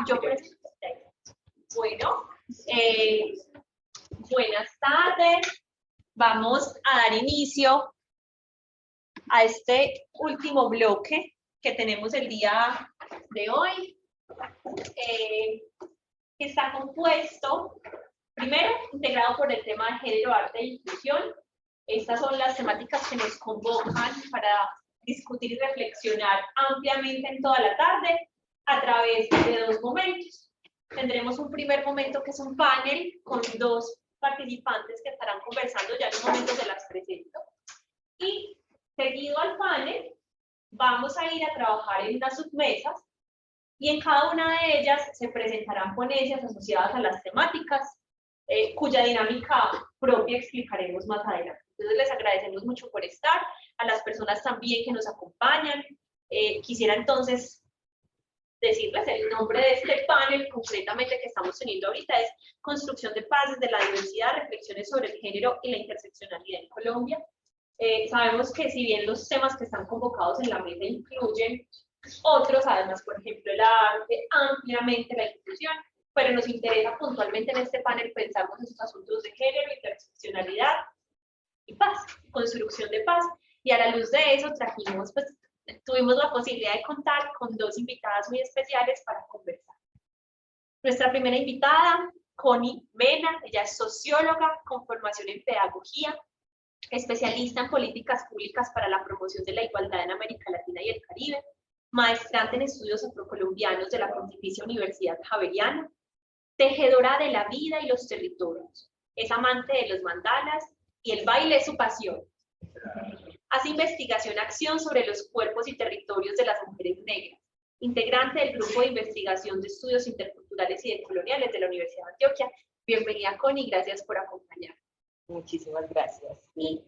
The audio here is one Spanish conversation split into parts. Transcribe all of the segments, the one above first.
Yo presento. Bueno, buenas tardes. Vamos a dar inicio a este último bloque que tenemos el día de hoy, que está compuesto, primero, integrado por el tema de género, arte e inclusión. Estas son las temáticas que nos convocan para discutir y reflexionar ampliamente en toda la tarde a través de dos momentos. Tendremos un primer momento que es un panel con dos participantes que estarán conversando, ya en un momento se las presento. Y seguido al panel, vamos a ir a trabajar en unas submesas y en cada una de ellas se presentarán ponencias asociadas a las temáticas, cuya dinámica propia explicaremos más adelante. Entonces les agradecemos mucho por estar, a las personas también que nos acompañan. Quisiera entonces decirles el nombre de este panel concretamente que estamos teniendo ahorita es Construcción de Paz desde la diversidad, reflexiones sobre el género y la interseccionalidad en Colombia. Sabemos que si bien los temas que están convocados en la mesa incluyen otros, además, por ejemplo, el arte, ampliamente la inclusión, pero nos interesa puntualmente en este panel pensar en esos asuntos de género, interseccionalidad y paz, construcción de paz. Y a la luz de eso trajimos, pues, tuvimos la posibilidad de contar con dos invitadas muy especiales para conversar. Nuestra primera invitada, Connie Mena, ella es socióloga con formación en pedagogía, especialista en políticas públicas para la promoción de la igualdad en América Latina y el Caribe, maestrante en estudios afrocolombianos de la Pontificia Universidad Javeriana, tejedora de la vida y los territorios, es amante de los mandalas y el baile es su pasión. Hace investigación-acción sobre los cuerpos y territorios de las mujeres negras, integrante del Grupo de Investigación de Estudios Interculturales y Decoloniales de la Universidad de Antioquia. Bienvenida, Connie, gracias por acompañarnos. Muchísimas gracias. Y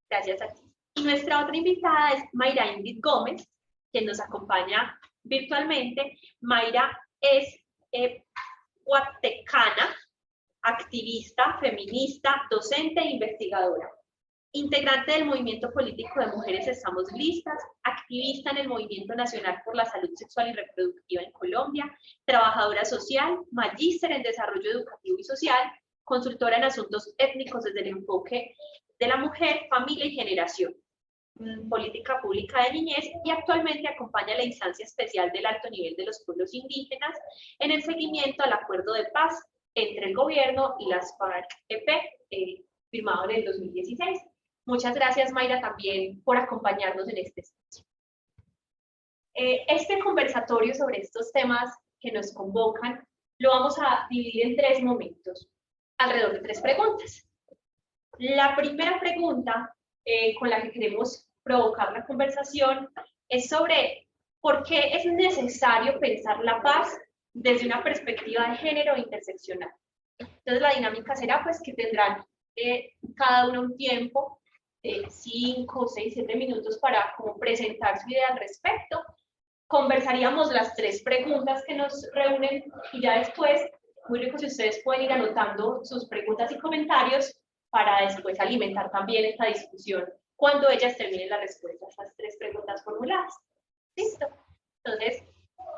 gracias a ti. Y nuestra otra invitada es Mayra Ingrid Gómez, quien nos acompaña virtualmente. Mayra es guatecana, activista, feminista, docente e investigadora. Integrante del movimiento político de Mujeres Estamos Listas, activista en el Movimiento Nacional por la Salud Sexual y Reproductiva en Colombia, trabajadora social, magíster en Desarrollo Educativo y Social, consultora en asuntos étnicos desde el enfoque de la mujer, familia y generación, política pública de niñez, y actualmente acompaña a la instancia especial del alto nivel de los pueblos indígenas en el seguimiento al acuerdo de paz entre el gobierno y las FARC-EP, firmado en el 2016. Muchas gracias, Mayra, también por acompañarnos en este espacio. Este conversatorio sobre estos temas que nos convocan lo vamos a dividir en tres momentos, alrededor de tres preguntas. La primera pregunta con la que queremos provocar la conversación es sobre por qué es necesario pensar la paz desde una perspectiva de género interseccional. Entonces la dinámica será pues que tendrán cada uno un tiempo de 5, 6, 7 minutos para como presentar su idea al respecto. Conversaríamos las tres preguntas que nos reúnen y ya después, muy rico si ustedes pueden ir anotando sus preguntas y comentarios para después alimentar también esta discusión cuando ellas terminen la respuesta a estas tres preguntas formuladas. ¿Listo? Entonces,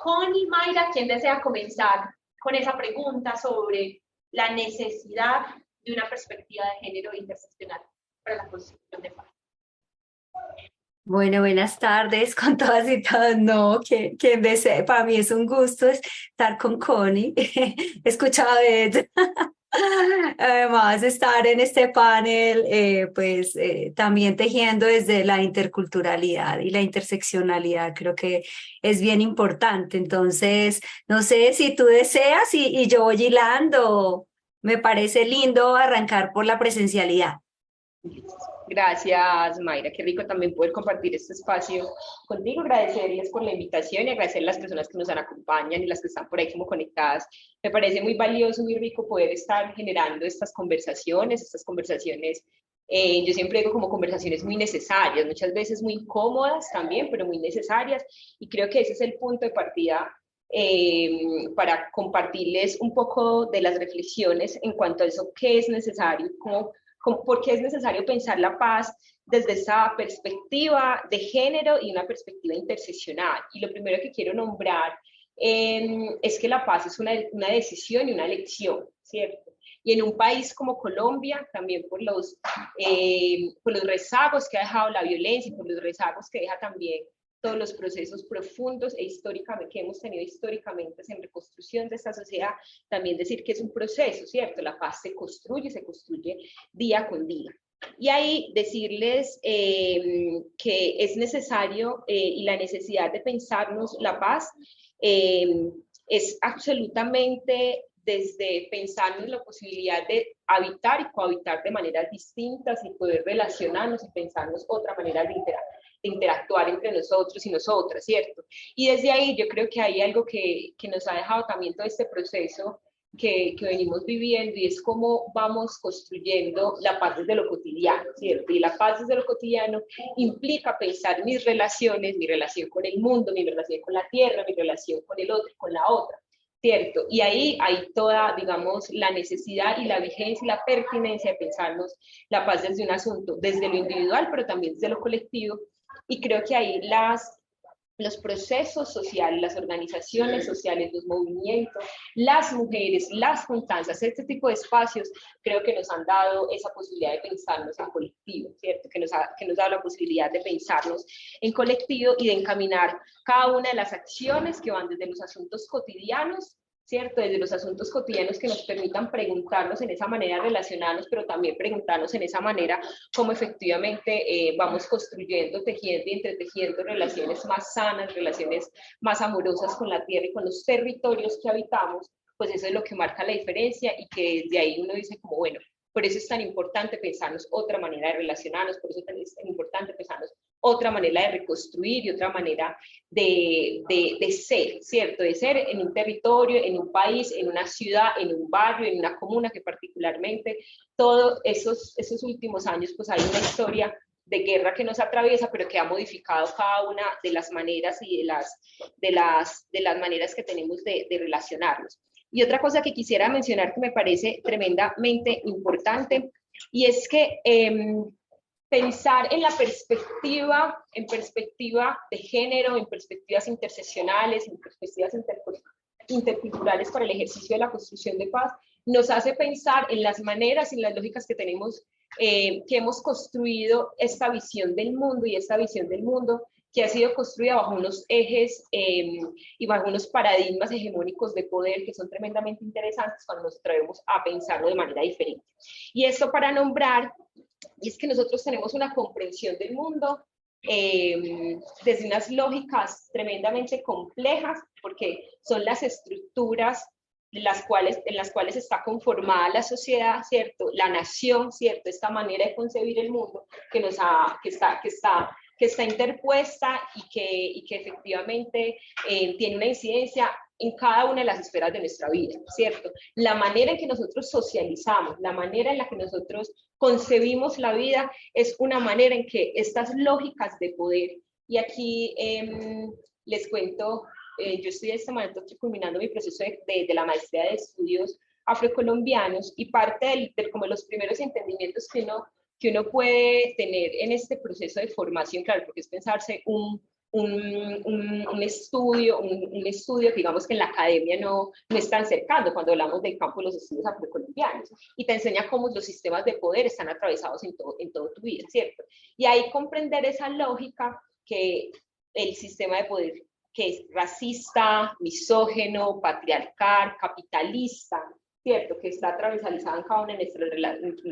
Connie, Mayra, ¿quién desea comenzar con esa pregunta sobre la necesidad de una perspectiva de género interseccional para la construcción de paz? Bueno, buenas tardes con todas y todos. No, que empecé. Para mí es un gusto estar con Connie. He escuchado de ella. Además, estar en este panel, también tejiendo desde la interculturalidad y la interseccionalidad, creo que es bien importante. Entonces, no sé si tú deseas y yo voy hilando. Me parece lindo arrancar por la presencialidad. Gracias, Mayra. Qué rico también poder compartir este espacio contigo. Agradecerles por la invitación y agradecer a las personas que nos acompañan y las que están por ahí como conectadas. Me parece muy valioso, muy rico poder estar generando estas conversaciones. Yo siempre digo como conversaciones muy necesarias, muchas veces muy incómodas también, pero muy necesarias. Y creo que ese es el punto de partida para compartirles un poco de las reflexiones en cuanto a eso, qué es necesario, por qué es necesario pensar la paz desde esa perspectiva de género y una perspectiva interseccional. Y lo primero que quiero nombrar es que la paz es una decisión y una elección, ¿cierto? Y en un país como Colombia, también por los rezagos que ha dejado la violencia y por los rezagos que deja también todos los procesos profundos que hemos tenido históricamente en reconstrucción de esta sociedad, también decir que es un proceso, ¿cierto? La paz se construye día con día. Y ahí decirles que es necesario y la necesidad de pensarnos la paz es absolutamente desde pensarnos la posibilidad de habitar y cohabitar de maneras distintas y poder relacionarnos y pensarnos otra manera de interactuar entre nosotros y nosotras, ¿cierto? Y desde ahí yo creo que hay algo que nos ha dejado también todo este proceso que venimos viviendo y es cómo vamos construyendo la paz desde lo cotidiano, ¿cierto? Y la paz desde lo cotidiano implica pensar mis relaciones, mi relación con el mundo, mi relación con la tierra, mi relación con el otro, con la otra, ¿cierto? Y ahí hay toda, digamos, la necesidad y la vigencia y la pertinencia de pensarnos la paz desde un asunto, desde lo individual, pero también desde lo colectivo. Y creo que ahí los procesos sociales, las organizaciones sociales, los movimientos, las mujeres, las juntanzas, este tipo de espacios, creo que nos han dado esa posibilidad de pensarnos en colectivo, ¿cierto? Que nos ha dado la posibilidad de pensarnos en colectivo y de encaminar cada una de las acciones que van desde los asuntos cotidianos, ¿cierto? Desde los asuntos cotidianos que nos permitan preguntarnos en esa manera, relacionarnos, pero también preguntarnos en esa manera cómo efectivamente vamos construyendo, tejiendo y entretejiendo relaciones más sanas, relaciones más amorosas con la tierra y con los territorios que habitamos, pues eso es lo que marca la diferencia y que desde ahí uno dice como, bueno, por eso es tan importante pensarnos otra manera de relacionarnos, por eso es tan importante pensarnos otra manera de reconstruir y otra manera de ser, ¿cierto? De ser en un territorio, en un país, en una ciudad, en un barrio, en una comuna que particularmente todos esos últimos años pues hay una historia de guerra que nos atraviesa, pero que ha modificado cada una de las maneras y de las maneras que tenemos de relacionarnos. Y otra cosa que quisiera mencionar que me parece tremendamente importante, y es que pensar en la perspectiva, de género, en perspectivas interseccionales, en perspectivas interculturales para el ejercicio de la construcción de paz, nos hace pensar en las maneras y en las lógicas que tenemos, que hemos construido esta visión del mundo y esta visión del mundo que ha sido construida bajo unos ejes y bajo unos paradigmas hegemónicos de poder que son tremendamente interesantes cuando nos atrevemos a pensarlo de manera diferente. Y esto para nombrar, y es que nosotros tenemos una comprensión del mundo desde unas lógicas tremendamente complejas, porque son las estructuras en las cuales está conformada la sociedad, ¿cierto? La nación, ¿cierto? Esta manera de concebir el mundo que está interpuesta y que efectivamente tiene una incidencia en cada una de las esferas de nuestra vida, ¿cierto? La manera en que nosotros socializamos, la manera en la que nosotros concebimos la vida es una manera en que estas lógicas de poder, y aquí les cuento, yo estoy en este momento culminando mi proceso de la maestría de estudios afrocolombianos y parte de como los primeros entendimientos que uno puede tener en este proceso de formación, claro, porque es pensarse un estudio que digamos que en la academia no es tan cercano cuando hablamos del campo de los estudios afrocolombianos, y te enseña cómo los sistemas de poder están atravesados en todo tu vida, ¿cierto? Y ahí comprender esa lógica que el sistema de poder que es racista, misógeno, patriarcal, capitalista, ¿cierto? Que está transversalizada en cada una de nuestras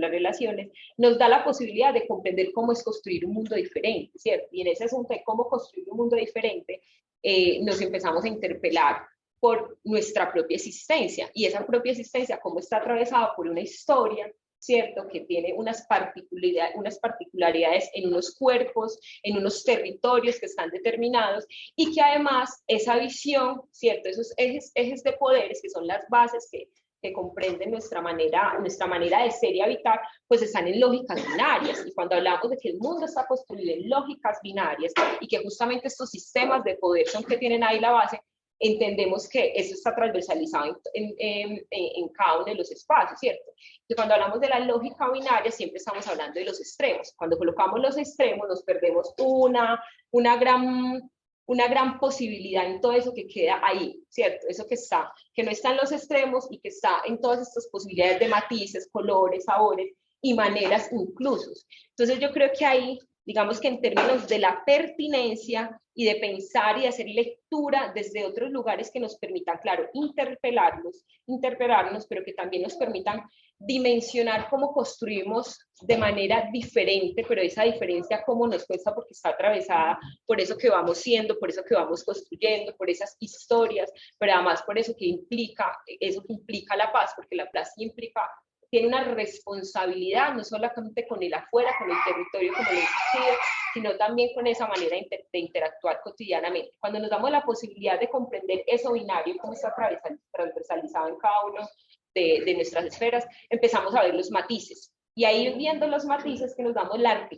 relaciones, nos da la posibilidad de comprender cómo es construir un mundo diferente, ¿cierto? Y en ese asunto de cómo construir un mundo diferente, nos empezamos a interpelar por nuestra propia existencia, y esa propia existencia, cómo está atravesada por una historia, ¿cierto? Que tiene unas particularidades en unos cuerpos, en unos territorios que están determinados, y que además esa visión, ¿cierto? Esos ejes de poderes, que son las bases que comprenden nuestra manera de ser y habitar, pues están en lógicas binarias. Y cuando hablamos de que el mundo está construido en lógicas binarias y que justamente estos sistemas de poder son que tienen ahí la base, entendemos que eso está transversalizado en cada uno de los espacios, ¿cierto? Y cuando hablamos de la lógica binaria, siempre estamos hablando de los extremos. Cuando colocamos los extremos, nos perdemos una gran una gran posibilidad en todo eso que queda ahí, ¿cierto? Eso que está, que no está en los extremos y que está en todas estas posibilidades de matices, colores, sabores y maneras incluso. Entonces yo creo que ahí, digamos que en términos de la pertinencia y de pensar y hacer lectura desde otros lugares que nos permitan, claro, interpelarnos, pero que también nos permitan dimensionar cómo construimos de manera diferente, pero esa diferencia cómo nos cuesta porque está atravesada por eso que vamos siendo, por eso que vamos construyendo, por esas historias, pero además por eso que implica la paz, porque la paz tiene una responsabilidad, no solamente con el afuera, con el territorio, como lo he sino también con esa manera de interactuar cotidianamente. Cuando nos damos la posibilidad de comprender eso binario, cómo está transversalizado en cada uno de nuestras esferas, empezamos a ver los matices. Y ahí viendo los matices que nos damos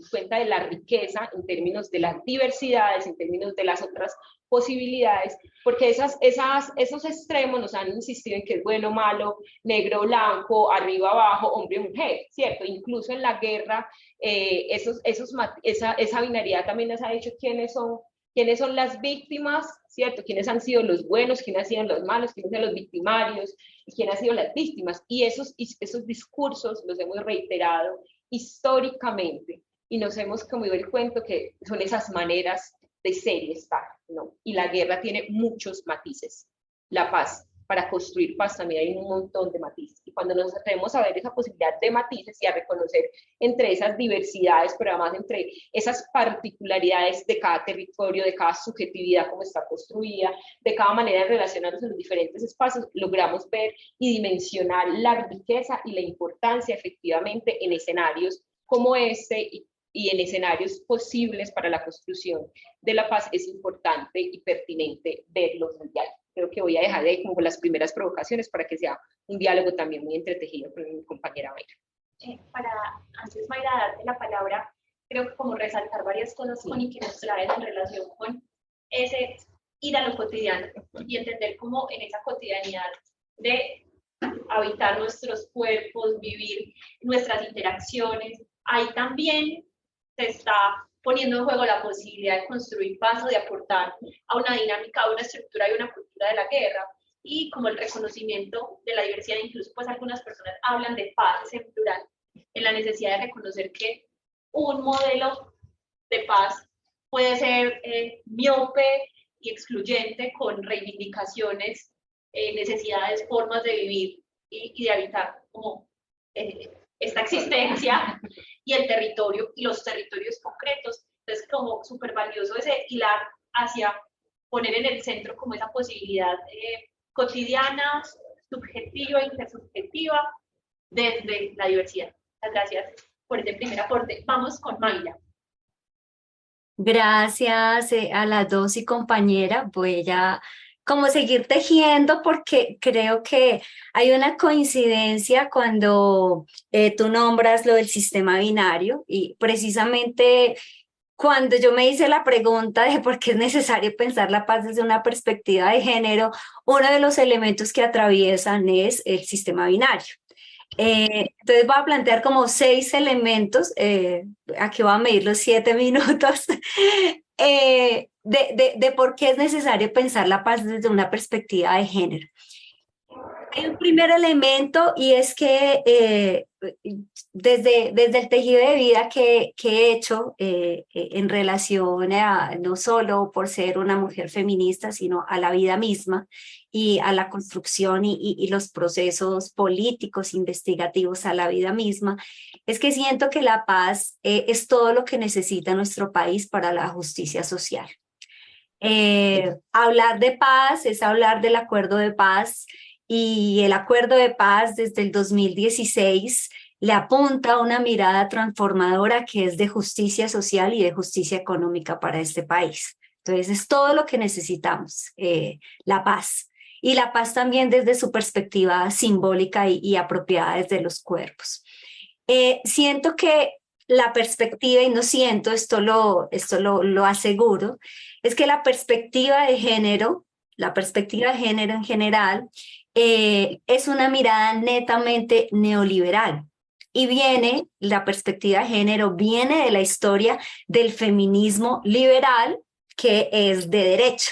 cuenta de la riqueza en términos de las diversidades, en términos de las otras posibilidades, porque esos extremos nos han insistido en que es bueno, malo, negro, blanco, arriba, abajo, hombre, mujer, ¿cierto? Incluso en la guerra, esa binaridad también nos ha dicho quiénes son las víctimas, ¿cierto? Quiénes han sido los buenos, quiénes han sido los malos, quiénes son los victimarios, y quiénes han sido las víctimas. Y esos discursos los hemos reiterado históricamente y nos hemos comido el cuento que son esas maneras de ser y estar, ¿no? Y la guerra tiene muchos matices. La paz, para construir paz también hay un montón de matices. Y cuando nos atrevemos a ver esa posibilidad de matices y a reconocer entre esas diversidades, pero además entre esas particularidades de cada territorio, de cada subjetividad, cómo está construida, de cada manera de relacionarnos en los diferentes espacios, logramos ver y dimensionar la riqueza y la importancia efectivamente en escenarios como este y en escenarios posibles para la construcción de la paz. Es importante y pertinente verlos en diálogo. Creo que voy a dejar de ahí como las primeras provocaciones para que sea un diálogo también muy entretejido con mi compañera Mayra. Antes, Mayra, darte la palabra, creo que como resaltar varias cosas, Connie, que nos traen en relación con ese ir a lo cotidiano y entender cómo en esa cotidianidad de habitar nuestros cuerpos, vivir nuestras interacciones, ahí también se está poniendo en juego la posibilidad de construir paz o de aportar a una dinámica, a una estructura y una cultura de la guerra, y como el reconocimiento de la diversidad, incluso pues algunas personas hablan de paz en plural, en la necesidad de reconocer que un modelo de paz puede ser miope y excluyente con reivindicaciones, necesidades, formas de vivir y de habitar como esta existencia y el territorio y los territorios concretos. Entonces, como súper valioso ese hilar hacia poner en el centro como esa posibilidad cotidiana, subjetiva, intersubjetiva, desde la diversidad. Muchas gracias por este primer aporte. Vamos con Mayra. Gracias a las dos y compañera. Voy a como seguir tejiendo porque creo que hay una coincidencia cuando tú nombras lo del sistema binario y precisamente cuando yo me hice la pregunta de por qué es necesario pensar la paz desde una perspectiva de género, uno de los elementos que atraviesan es el sistema binario. Entonces voy a plantear como 6 elementos, aquí voy a medir los 7 minutos, de por qué es necesario pensar la paz desde una perspectiva de género. Hay un primer elemento y es que desde el tejido de vida que he hecho en relación a no solo por ser una mujer feminista, sino a la vida misma y a la construcción y los procesos políticos investigativos a la vida misma, es que siento que la paz es todo lo que necesita nuestro país para la justicia social. Hablar de paz es hablar del acuerdo de paz, y el acuerdo de paz desde el 2016 le apunta a una mirada transformadora que es de justicia social y de justicia económica para este país. Entonces es todo lo que necesitamos, la paz. Y la paz también desde su perspectiva simbólica y apropiada desde los cuerpos. Siento que la perspectiva, y no siento, esto lo aseguro, es que la perspectiva de género en general, es una mirada netamente neoliberal. Y la perspectiva de género viene de la historia del feminismo liberal que es de derecho.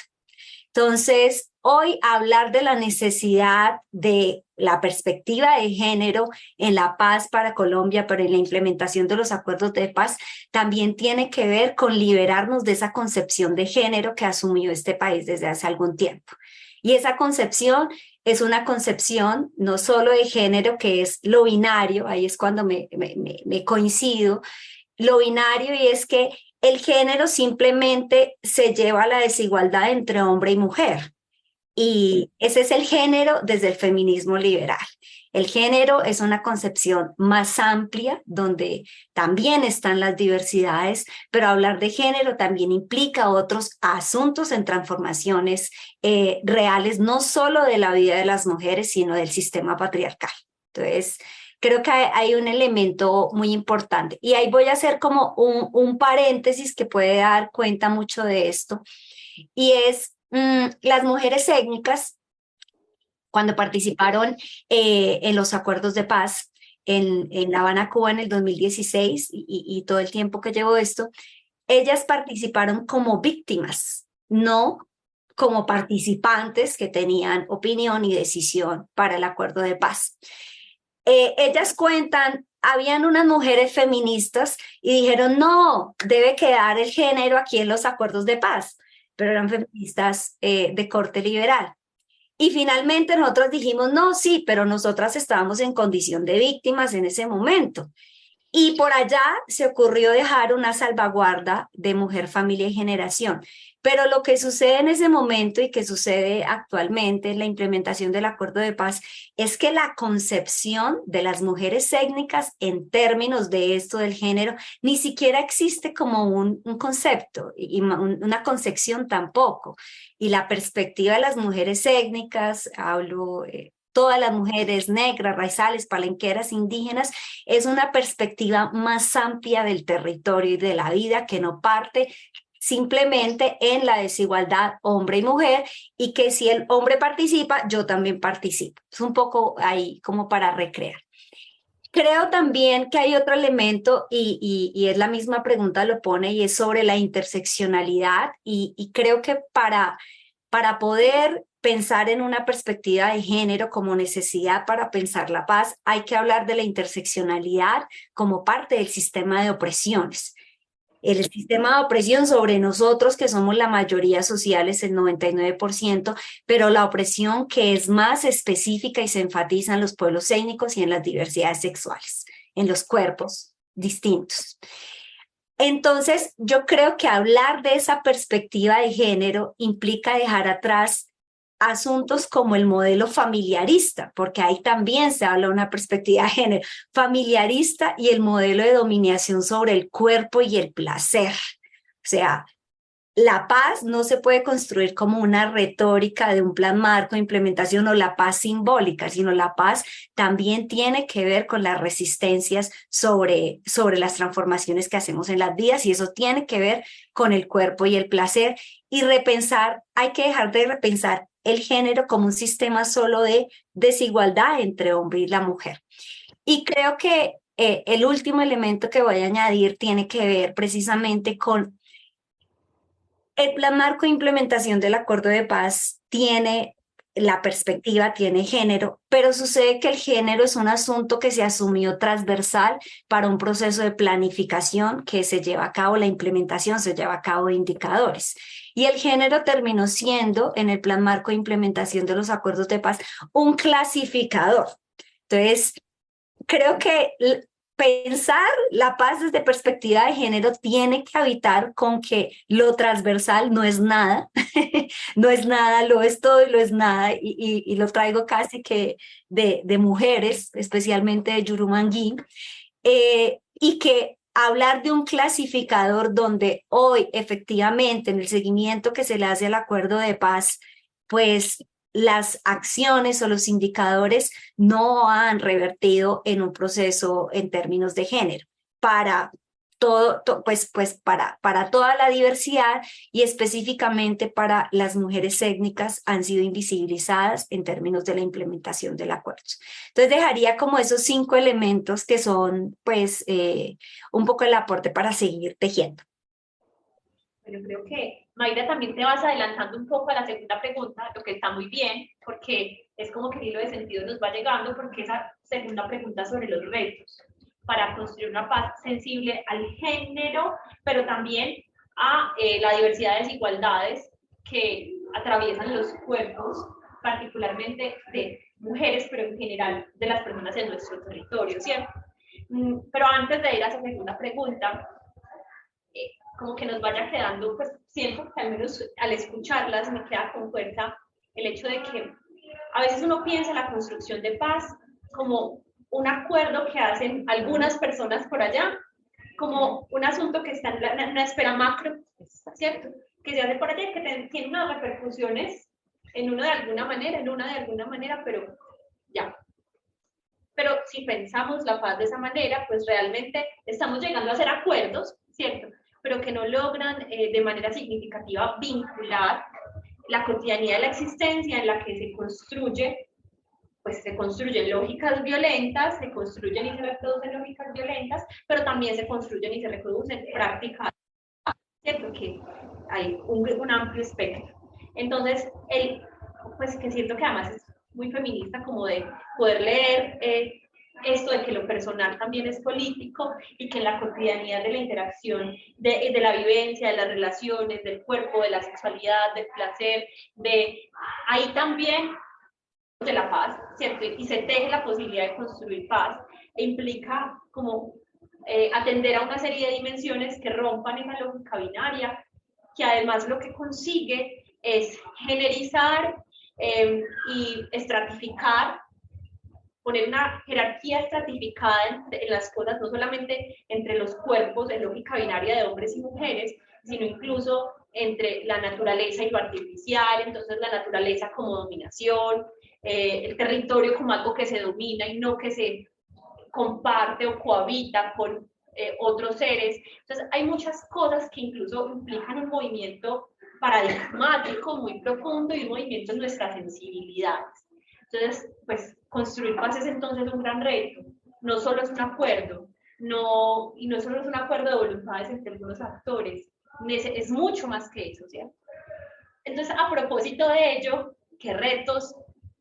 Entonces, hoy hablar de la necesidad de la perspectiva de género en la paz para Colombia, pero en la implementación de los acuerdos de paz, también tiene que ver con liberarnos de esa concepción de género que asumió este país desde hace algún tiempo. Y esa concepción es una concepción no solo de género, que es lo binario, ahí es cuando me coincido, lo binario, y es que el género simplemente se lleva a la desigualdad entre hombre y mujer. Y ese es el género desde el feminismo liberal. El género es una concepción más amplia donde también están las diversidades, pero hablar de género también implica otros asuntos en transformaciones reales, no solo de la vida de las mujeres, sino del sistema patriarcal. Entonces, creo que hay un elemento muy importante. Y ahí voy a hacer como un paréntesis que puede dar cuenta mucho de esto, y es las mujeres étnicas, cuando participaron en los acuerdos de paz en La Habana, Cuba, en el 2016, y todo el tiempo que llevo esto, ellas participaron como víctimas, no como participantes que tenían opinión y decisión para el acuerdo de paz. Ellas cuentan, habían unas mujeres feministas y dijeron, no, debe quedar el género aquí en los acuerdos de paz, pero eran feministas de corte liberal. Y finalmente nosotros dijimos, no, sí, pero nosotras estábamos en condición de víctimas en ese momento. Y por allá se ocurrió dejar una salvaguarda de mujer, familia y generación. Pero lo que sucede en ese momento y que sucede actualmente en la implementación del acuerdo de paz es que la concepción de las mujeres étnicas en términos de esto del género ni siquiera existe como un concepto y una concepción tampoco. Y la perspectiva de las mujeres étnicas, hablo todas las mujeres negras, raizales, palenqueras, indígenas, es una perspectiva más amplia del territorio y de la vida que no parte simplemente en la desigualdad hombre y mujer, y que si el hombre participa, yo también participo. Es un poco ahí como para recrear. Creo también que hay otro elemento y es la misma pregunta lo pone, y es sobre la interseccionalidad, y creo que para poder pensar en una perspectiva de género como necesidad para pensar la paz, hay que hablar de la interseccionalidad como parte del sistema de opresiones. El sistema de opresión sobre nosotros, que somos la mayoría social, es el 99%, pero la opresión que es más específica y se enfatiza en los pueblos étnicos y en las diversidades sexuales, en los cuerpos distintos. Entonces, yo creo que hablar de esa perspectiva de género implica dejar atrás asuntos como el modelo familiarista, porque ahí también se habla de una perspectiva de género familiarista y el modelo de dominación sobre el cuerpo y el placer. O sea, la paz no se puede construir como una retórica de un plan marco de implementación o la paz simbólica, sino la paz también tiene que ver con las resistencias sobre las transformaciones que hacemos en las vidas, y eso tiene que ver con el cuerpo y el placer. Y repensar, hay que dejar de repensar el género como un sistema solo de desigualdad entre hombre y la mujer. Y creo que el último elemento que voy a añadir tiene que ver precisamente con el plan marco de implementación del acuerdo de paz. Tiene la perspectiva, tiene género, pero sucede que el género es un asunto que se asumió transversal para un proceso de planificación que se lleva a cabo, la implementación se lleva a cabo de indicadores. Y el género terminó siendo, en el plan marco de implementación de los acuerdos de paz, un clasificador. Entonces, creo que pensar la paz desde perspectiva de género tiene que habitar con que lo transversal no es nada, no es nada, lo es todo y lo es nada, y lo traigo casi que de mujeres, especialmente de Yurumangui, y que hablar de un clasificador donde hoy efectivamente en el seguimiento que se le hace al acuerdo de paz, pues las acciones o los indicadores no han revertido en un proceso en términos de género para para toda la diversidad, y específicamente para las mujeres étnicas han sido invisibilizadas en términos de la implementación del acuerdo. Entonces dejaría como esos 5 elementos que son un poco el aporte para seguir tejiendo. Bueno, creo que Mayra también te vas adelantando un poco a la segunda pregunta, lo que está muy bien, porque es como que el hilo de sentido nos va llegando, porque esa segunda pregunta sobre los retos para construir una paz sensible al género, pero también a la diversidad de desigualdades que atraviesan los cuerpos, particularmente de mujeres, pero en general de las personas en nuestro territorio, ¿cierto? Pero antes de ir a esa segunda pregunta, como que nos vaya quedando, pues siento que al menos al escucharlas me queda con fuerza el hecho de que a veces uno piensa en la construcción de paz como un acuerdo que hacen algunas personas por allá, como un asunto que está en una esfera macro, ¿cierto? Que se hace por allá y que tiene unas repercusiones en uno de alguna manera, en una de alguna manera, pero ya. Pero si pensamos la paz de esa manera, pues realmente estamos llegando a hacer acuerdos, ¿cierto? Pero que no logran de manera significativa vincular la cotidianidad de la existencia en la que se construye, pues se construyen lógicas violentas, se construyen y se reproducen lógicas violentas, pero también se construyen y se reproducen prácticas, ¿cierto? Que hay un amplio espectro. Entonces, pues que siento que además es muy feminista como de poder leer esto de que lo personal también es político y que en la cotidianidad de la interacción, de la vivencia, de las relaciones, del cuerpo, de la sexualidad, del placer, ahí también de la paz, ¿cierto? Y se teje la posibilidad de construir paz e implica como atender a una serie de dimensiones que rompan esa lógica binaria, que además lo que consigue es generizar y estratificar, poner una jerarquía estratificada en las cosas, no solamente entre los cuerpos en lógica binaria de hombres y mujeres, sino incluso entre la naturaleza y lo artificial, entonces la naturaleza como dominación, el territorio como algo que se domina y no que se comparte o cohabita con otros seres. Entonces hay muchas cosas que incluso implican un movimiento paradigmático muy profundo y un movimiento en nuestras sensibilidades. Entonces, pues construir paz es entonces un gran reto, no solo es un acuerdo, y no solo es un acuerdo de voluntades entre algunos actores, es mucho más que eso, ¿cierto? Entonces, a propósito de ello, ¿qué retos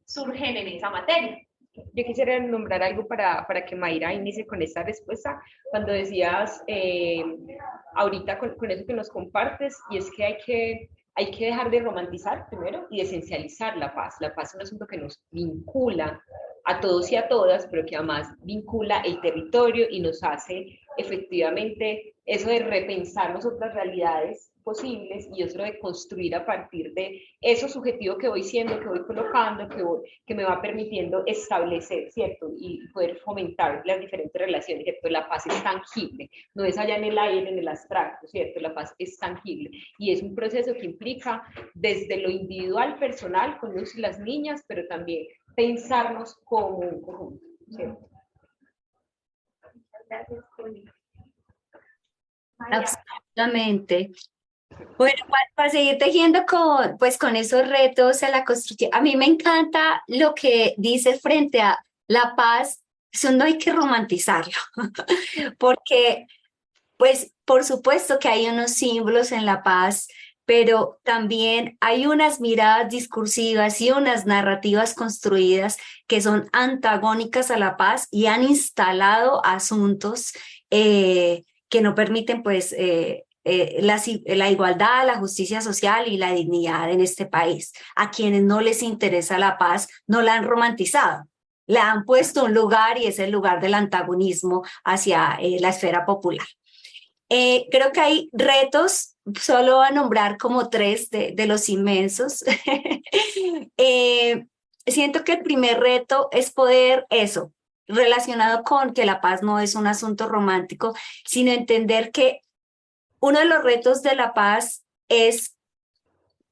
surgen en esa materia? Yo quisiera nombrar algo para que Mayra inicie con esta respuesta, cuando decías ahorita con eso que nos compartes, y es que hay que dejar de romantizar primero y de esencializar la paz. La paz es un asunto que nos vincula a todos y a todas, pero que además vincula el territorio y nos hace efectivamente eso de repensarnos otras realidades posibles y eso de construir a partir de eso subjetivo que voy siendo, que voy colocando, que me va permitiendo establecer, ¿cierto? Y poder fomentar las diferentes relaciones, ¿cierto? La paz es tangible, no es allá en el aire, en el abstracto, ¿cierto? La paz es tangible y es un proceso que implica desde lo individual, personal, con los y las niñas, pero también pensarnos como un conjunto, ¿cierto? Muchas gracias, Connie. Absolutamente. Bueno, para seguir tejiendo con esos retos en la construcción, a mí me encanta lo que dice frente a la paz, eso no hay que romantizarlo, porque pues por supuesto que hay unos símbolos en la paz, pero también hay unas miradas discursivas y unas narrativas construidas que son antagónicas a la paz y han instalado asuntos que no permiten pues la igualdad, la justicia social y la dignidad en este país. A quienes no les interesa la paz, no la han romantizado. La han puesto un lugar y es el lugar del antagonismo hacia la esfera popular. Creo que hay retos, solo a nombrar como tres de los inmensos. Siento que el primer reto es poder eso, relacionado con que la paz no es un asunto romántico, sino entender que uno de los retos de la paz es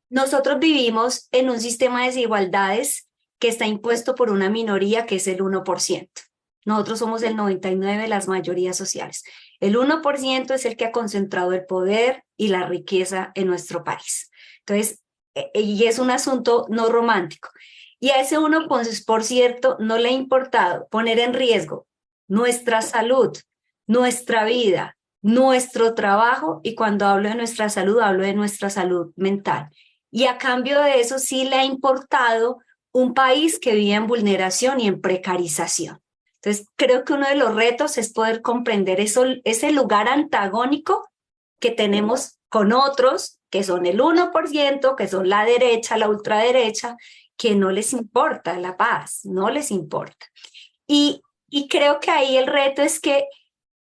nosotros vivimos en un sistema de desigualdades que está impuesto por una minoría que es el 1%. Nosotros somos el 99% de las mayorías sociales. El 1% es el que ha concentrado el poder y la riqueza en nuestro país. Entonces, y es un asunto no romántico. Y a ese 1%, no le ha importado poner en riesgo nuestra salud, nuestra vida, nuestro trabajo, y cuando hablo de nuestra salud, hablo de nuestra salud mental. Y a cambio de eso sí le ha importado un país que vive en vulneración y en precarización. Entonces, creo que uno de los retos es poder comprender eso, ese lugar antagónico que tenemos con otros, que son el 1%, que son la derecha, la ultraderecha, que no les importa la paz, no les importa. Y creo que ahí el reto es que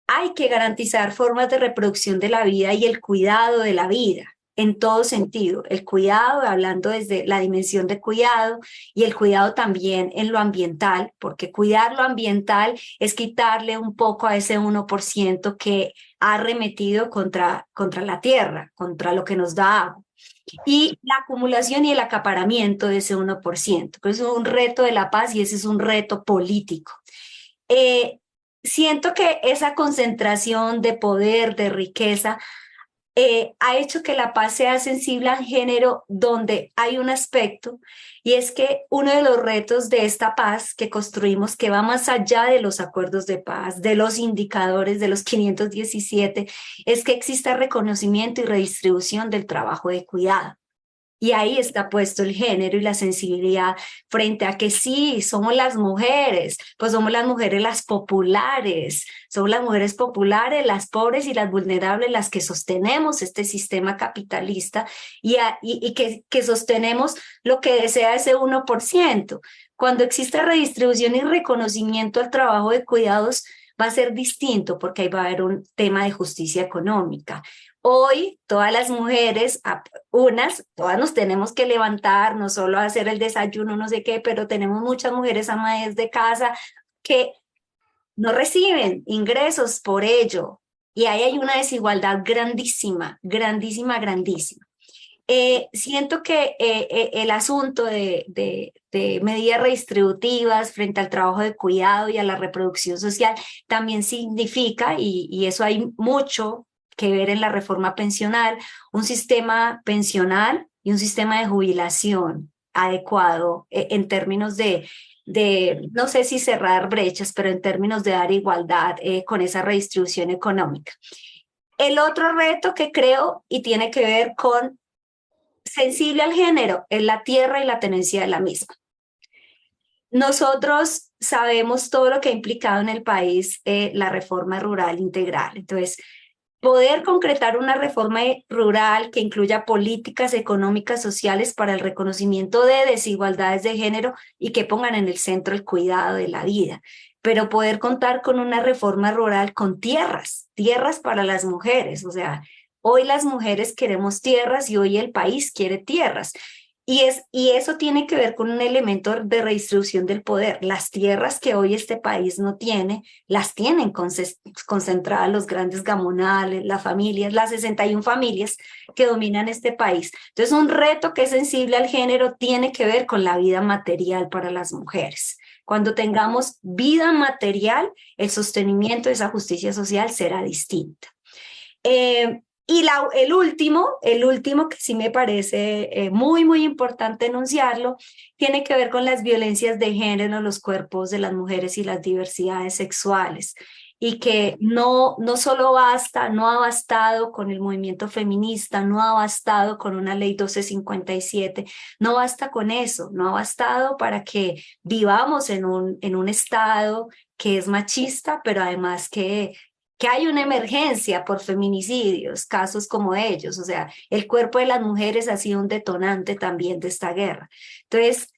hay que garantizar formas de reproducción de la vida y el cuidado de la vida en todo sentido. El cuidado, hablando desde la dimensión de cuidado, y el cuidado también en lo ambiental, porque cuidar lo ambiental es quitarle un poco a ese 1% que ha arremetido contra la tierra, contra lo que nos da agua. Y la acumulación y el acaparamiento de ese 1%, que es un reto de la paz y ese es un reto político. Siento que esa concentración de poder, de riqueza, ha hecho que la paz sea sensible al género, donde hay un aspecto, y es que uno de los retos de esta paz que construimos, que va más allá de los acuerdos de paz, de los indicadores de los 517, es que exista reconocimiento y redistribución del trabajo de cuidado. Y ahí está puesto el género y la sensibilidad frente a que sí, somos las mujeres, pues somos las mujeres las populares, somos las mujeres populares, las pobres y las vulnerables, las que sostenemos este sistema capitalista y que sostenemos lo que desea ese 1%. Cuando existe redistribución y reconocimiento al trabajo de cuidados, va a ser distinto porque ahí va a haber un tema de justicia económica. Hoy todas las mujeres, todas nos tenemos que levantar, no solo a hacer el desayuno, no sé qué, pero tenemos muchas mujeres amas de casa que no reciben ingresos por ello. Y ahí hay una desigualdad grandísima, grandísima, grandísima. Siento que el asunto de medidas redistributivas frente al trabajo de cuidado y a la reproducción social también significa, y eso hay mucho que ver en la reforma pensional, un sistema pensional y un sistema de jubilación adecuado en términos no sé si cerrar brechas, pero en términos de dar igualdad con esa redistribución económica. El otro reto que creo y tiene que ver con sensible al género es la tierra y la tenencia de la misma. Nosotros sabemos todo lo que ha implicado en el país la reforma rural integral. Entonces, poder concretar una reforma rural que incluya políticas económicas, sociales para el reconocimiento de desigualdades de género y que pongan en el centro el cuidado de la vida. Pero poder contar con una reforma rural con tierras para las mujeres. O sea, hoy las mujeres queremos tierras y hoy el país quiere tierras. Y eso tiene que ver con un elemento de redistribución del poder. Las tierras que hoy este país no tiene, las tienen concentradas los grandes gamonales, las familias, las 61 familias que dominan este país. Entonces, un reto que es sensible al género tiene que ver con la vida material para las mujeres. Cuando tengamos vida material, el sostenimiento de esa justicia social será distinta. Y el último que sí me parece muy, muy importante enunciarlo, tiene que ver con las violencias de género en los cuerpos de las mujeres y las diversidades sexuales. Y que no solo basta, no ha bastado con el movimiento feminista, no ha bastado con una ley 1257, no basta con eso, no ha bastado para que vivamos en un estado que es machista, pero además que hay una emergencia por feminicidios, casos como ellos. O sea, el cuerpo de las mujeres ha sido un detonante también de esta guerra. Entonces,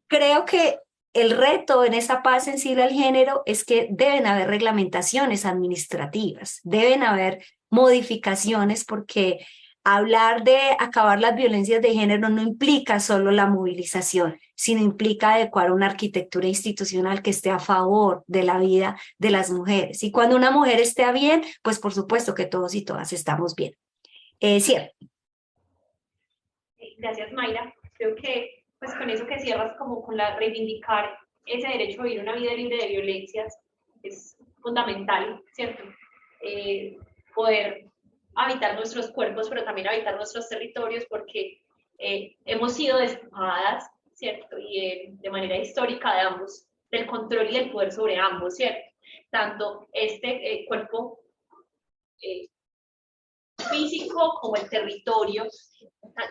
creo que el reto en esa paz sensible al género es que deben haber reglamentaciones administrativas, deben haber modificaciones, porque hablar de acabar las violencias de género no implica solo la movilización, sino implica adecuar una arquitectura institucional que esté a favor de la vida de las mujeres. Y cuando una mujer esté bien, pues por supuesto que todos y todas estamos bien. Cierto. Gracias, Mayra. Creo que pues con eso que cierras como con la reivindicar ese derecho a vivir una vida libre de violencias es fundamental, ¿cierto? Poder habitar nuestros cuerpos, pero también habitar nuestros territorios, porque hemos sido despojadas, ¿cierto? Y de manera histórica de ambos, del control y del poder sobre ambos, ¿cierto? Tanto este cuerpo físico como el territorio,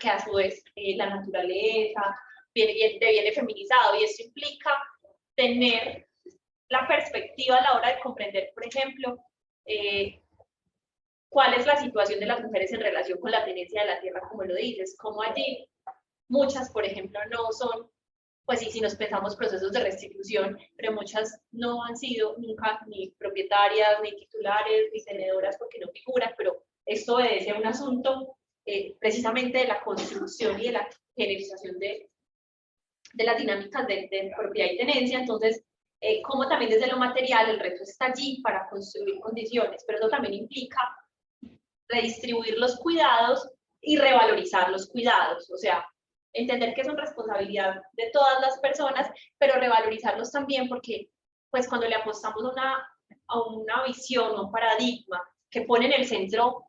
que a su vez la naturaleza viene feminizado, y esto implica tener la perspectiva a la hora de comprender, por ejemplo, cuál es la situación de las mujeres en relación con la tenencia de la tierra, como lo dices, como allí muchas, por ejemplo, no son, pues sí, si nos pensamos procesos de restitución, pero muchas no han sido nunca ni propietarias, ni titulares, ni tenedoras porque no figuran, pero esto obedece a un asunto precisamente de la construcción y de la generalización de las dinámicas de propiedad y tenencia. Entonces, como también desde lo material el reto está allí para construir condiciones, pero eso también implica redistribuir los cuidados y revalorizar los cuidados, o sea, entender que son responsabilidad de todas las personas, pero revalorizarlos también porque, pues, cuando le apostamos a una visión, a un paradigma que pone en el centro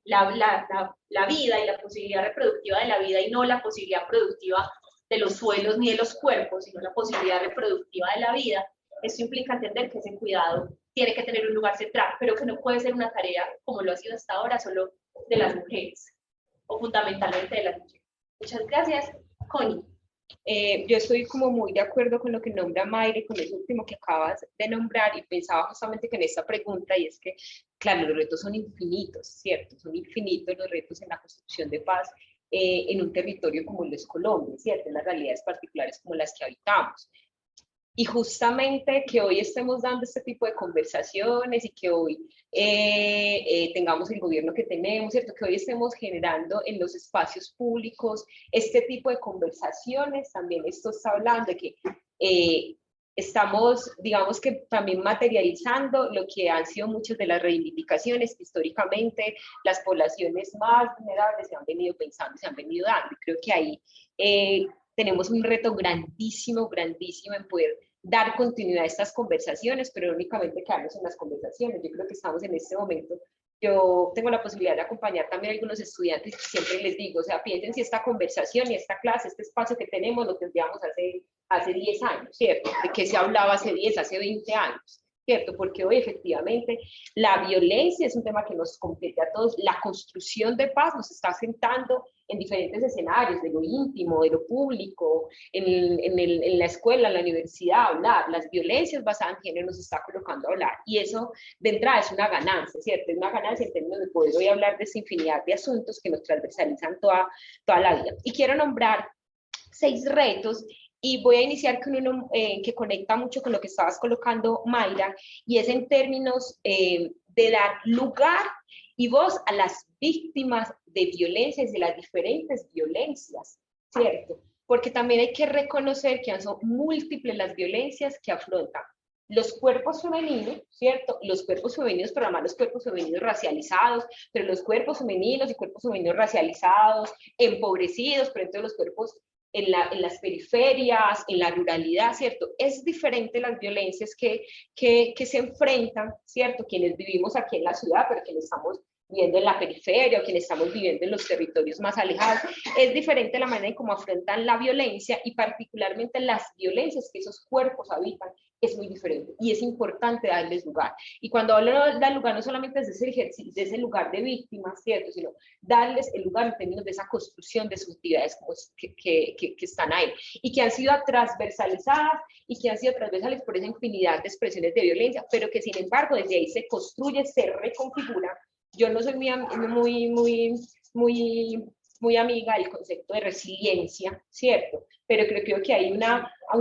la vida y la posibilidad reproductiva de la vida y no la posibilidad productiva de los suelos ni de los cuerpos, sino la posibilidad reproductiva de la vida, eso implica entender que ese cuidado tiene que tener un lugar central, pero que no puede ser una tarea, como lo ha sido hasta ahora, solo de las mujeres, o fundamentalmente de las mujeres. Muchas gracias, Connie. Yo estoy como muy de acuerdo con lo que nombra Mayra y con eso último que acabas de nombrar, y pensaba justamente que en esta pregunta, y es que, claro, los retos son infinitos, ¿cierto? Son infinitos los retos en la construcción de paz en un territorio como lo es Colombia, ¿cierto? En las realidades particulares como las que habitamos. Y justamente que hoy estemos dando este tipo de conversaciones y que hoy tengamos el gobierno que tenemos, ¿cierto? Que hoy estemos generando en los espacios públicos este tipo de conversaciones, también esto está hablando de que estamos, digamos que también materializando lo que han sido muchas de las reivindicaciones que históricamente las poblaciones más vulnerables se han venido pensando, se han venido dando. Y creo que ahí tenemos un reto grandísimo, grandísimo en poder dar continuidad a estas conversaciones, pero no únicamente quedarnos en las conversaciones. Yo creo que estamos en este momento. Yo tengo la posibilidad de acompañar también a algunos estudiantes y siempre les digo, o sea, piensen si esta conversación y esta clase, este espacio que tenemos, lo tendríamos hace 10 años, ¿cierto? ¿De qué se hablaba hace 10, hace 20 años? ¿Cierto? Porque hoy efectivamente la violencia es un tema que nos compete a todos, la construcción de paz nos está sentando en diferentes escenarios, de lo íntimo, de lo público, en la escuela, en la universidad, hablar, las violencias basadas en género nos está colocando a hablar, y eso de entrada es una ganancia, ¿cierto? Es una ganancia en términos de poder hoy hablar de esta infinidad de asuntos que nos transversalizan toda la vida. Y quiero nombrar 6 retos. Y voy a iniciar con uno que conecta mucho con lo que estabas colocando, Mayra, y es en términos de dar lugar y voz a las víctimas de violencias, de las diferentes violencias, ¿cierto? Porque también hay que reconocer que son múltiples las violencias que afrontan los cuerpos femeninos, ¿cierto? Los cuerpos femeninos, pero además los cuerpos femeninos racializados, pero los cuerpos femeninos y cuerpos femeninos racializados, empobrecidos, pero entonces los cuerpos en las periferias, en la ruralidad, ¿cierto? Es diferente las violencias que se enfrentan, ¿cierto? Quienes vivimos aquí en la ciudad, pero quienes estamos viviendo en la periferia o quienes estamos viviendo en los territorios más alejados, es diferente la manera en cómo afrontan la violencia y particularmente las violencias que esos cuerpos habitan, es muy diferente y es importante darles lugar. Y cuando hablo de dar lugar, no solamente desde ese lugar de víctimas, ¿cierto? Sino darles el lugar en términos de esa construcción de subjetividades que están ahí y que han sido transversalizadas y que han sido transversales por esa infinidad de expresiones de violencia, pero que sin embargo desde ahí se construye, se reconfigura. Yo no soy muy amiga del concepto de resiliencia, ¿cierto? Pero creo que hay un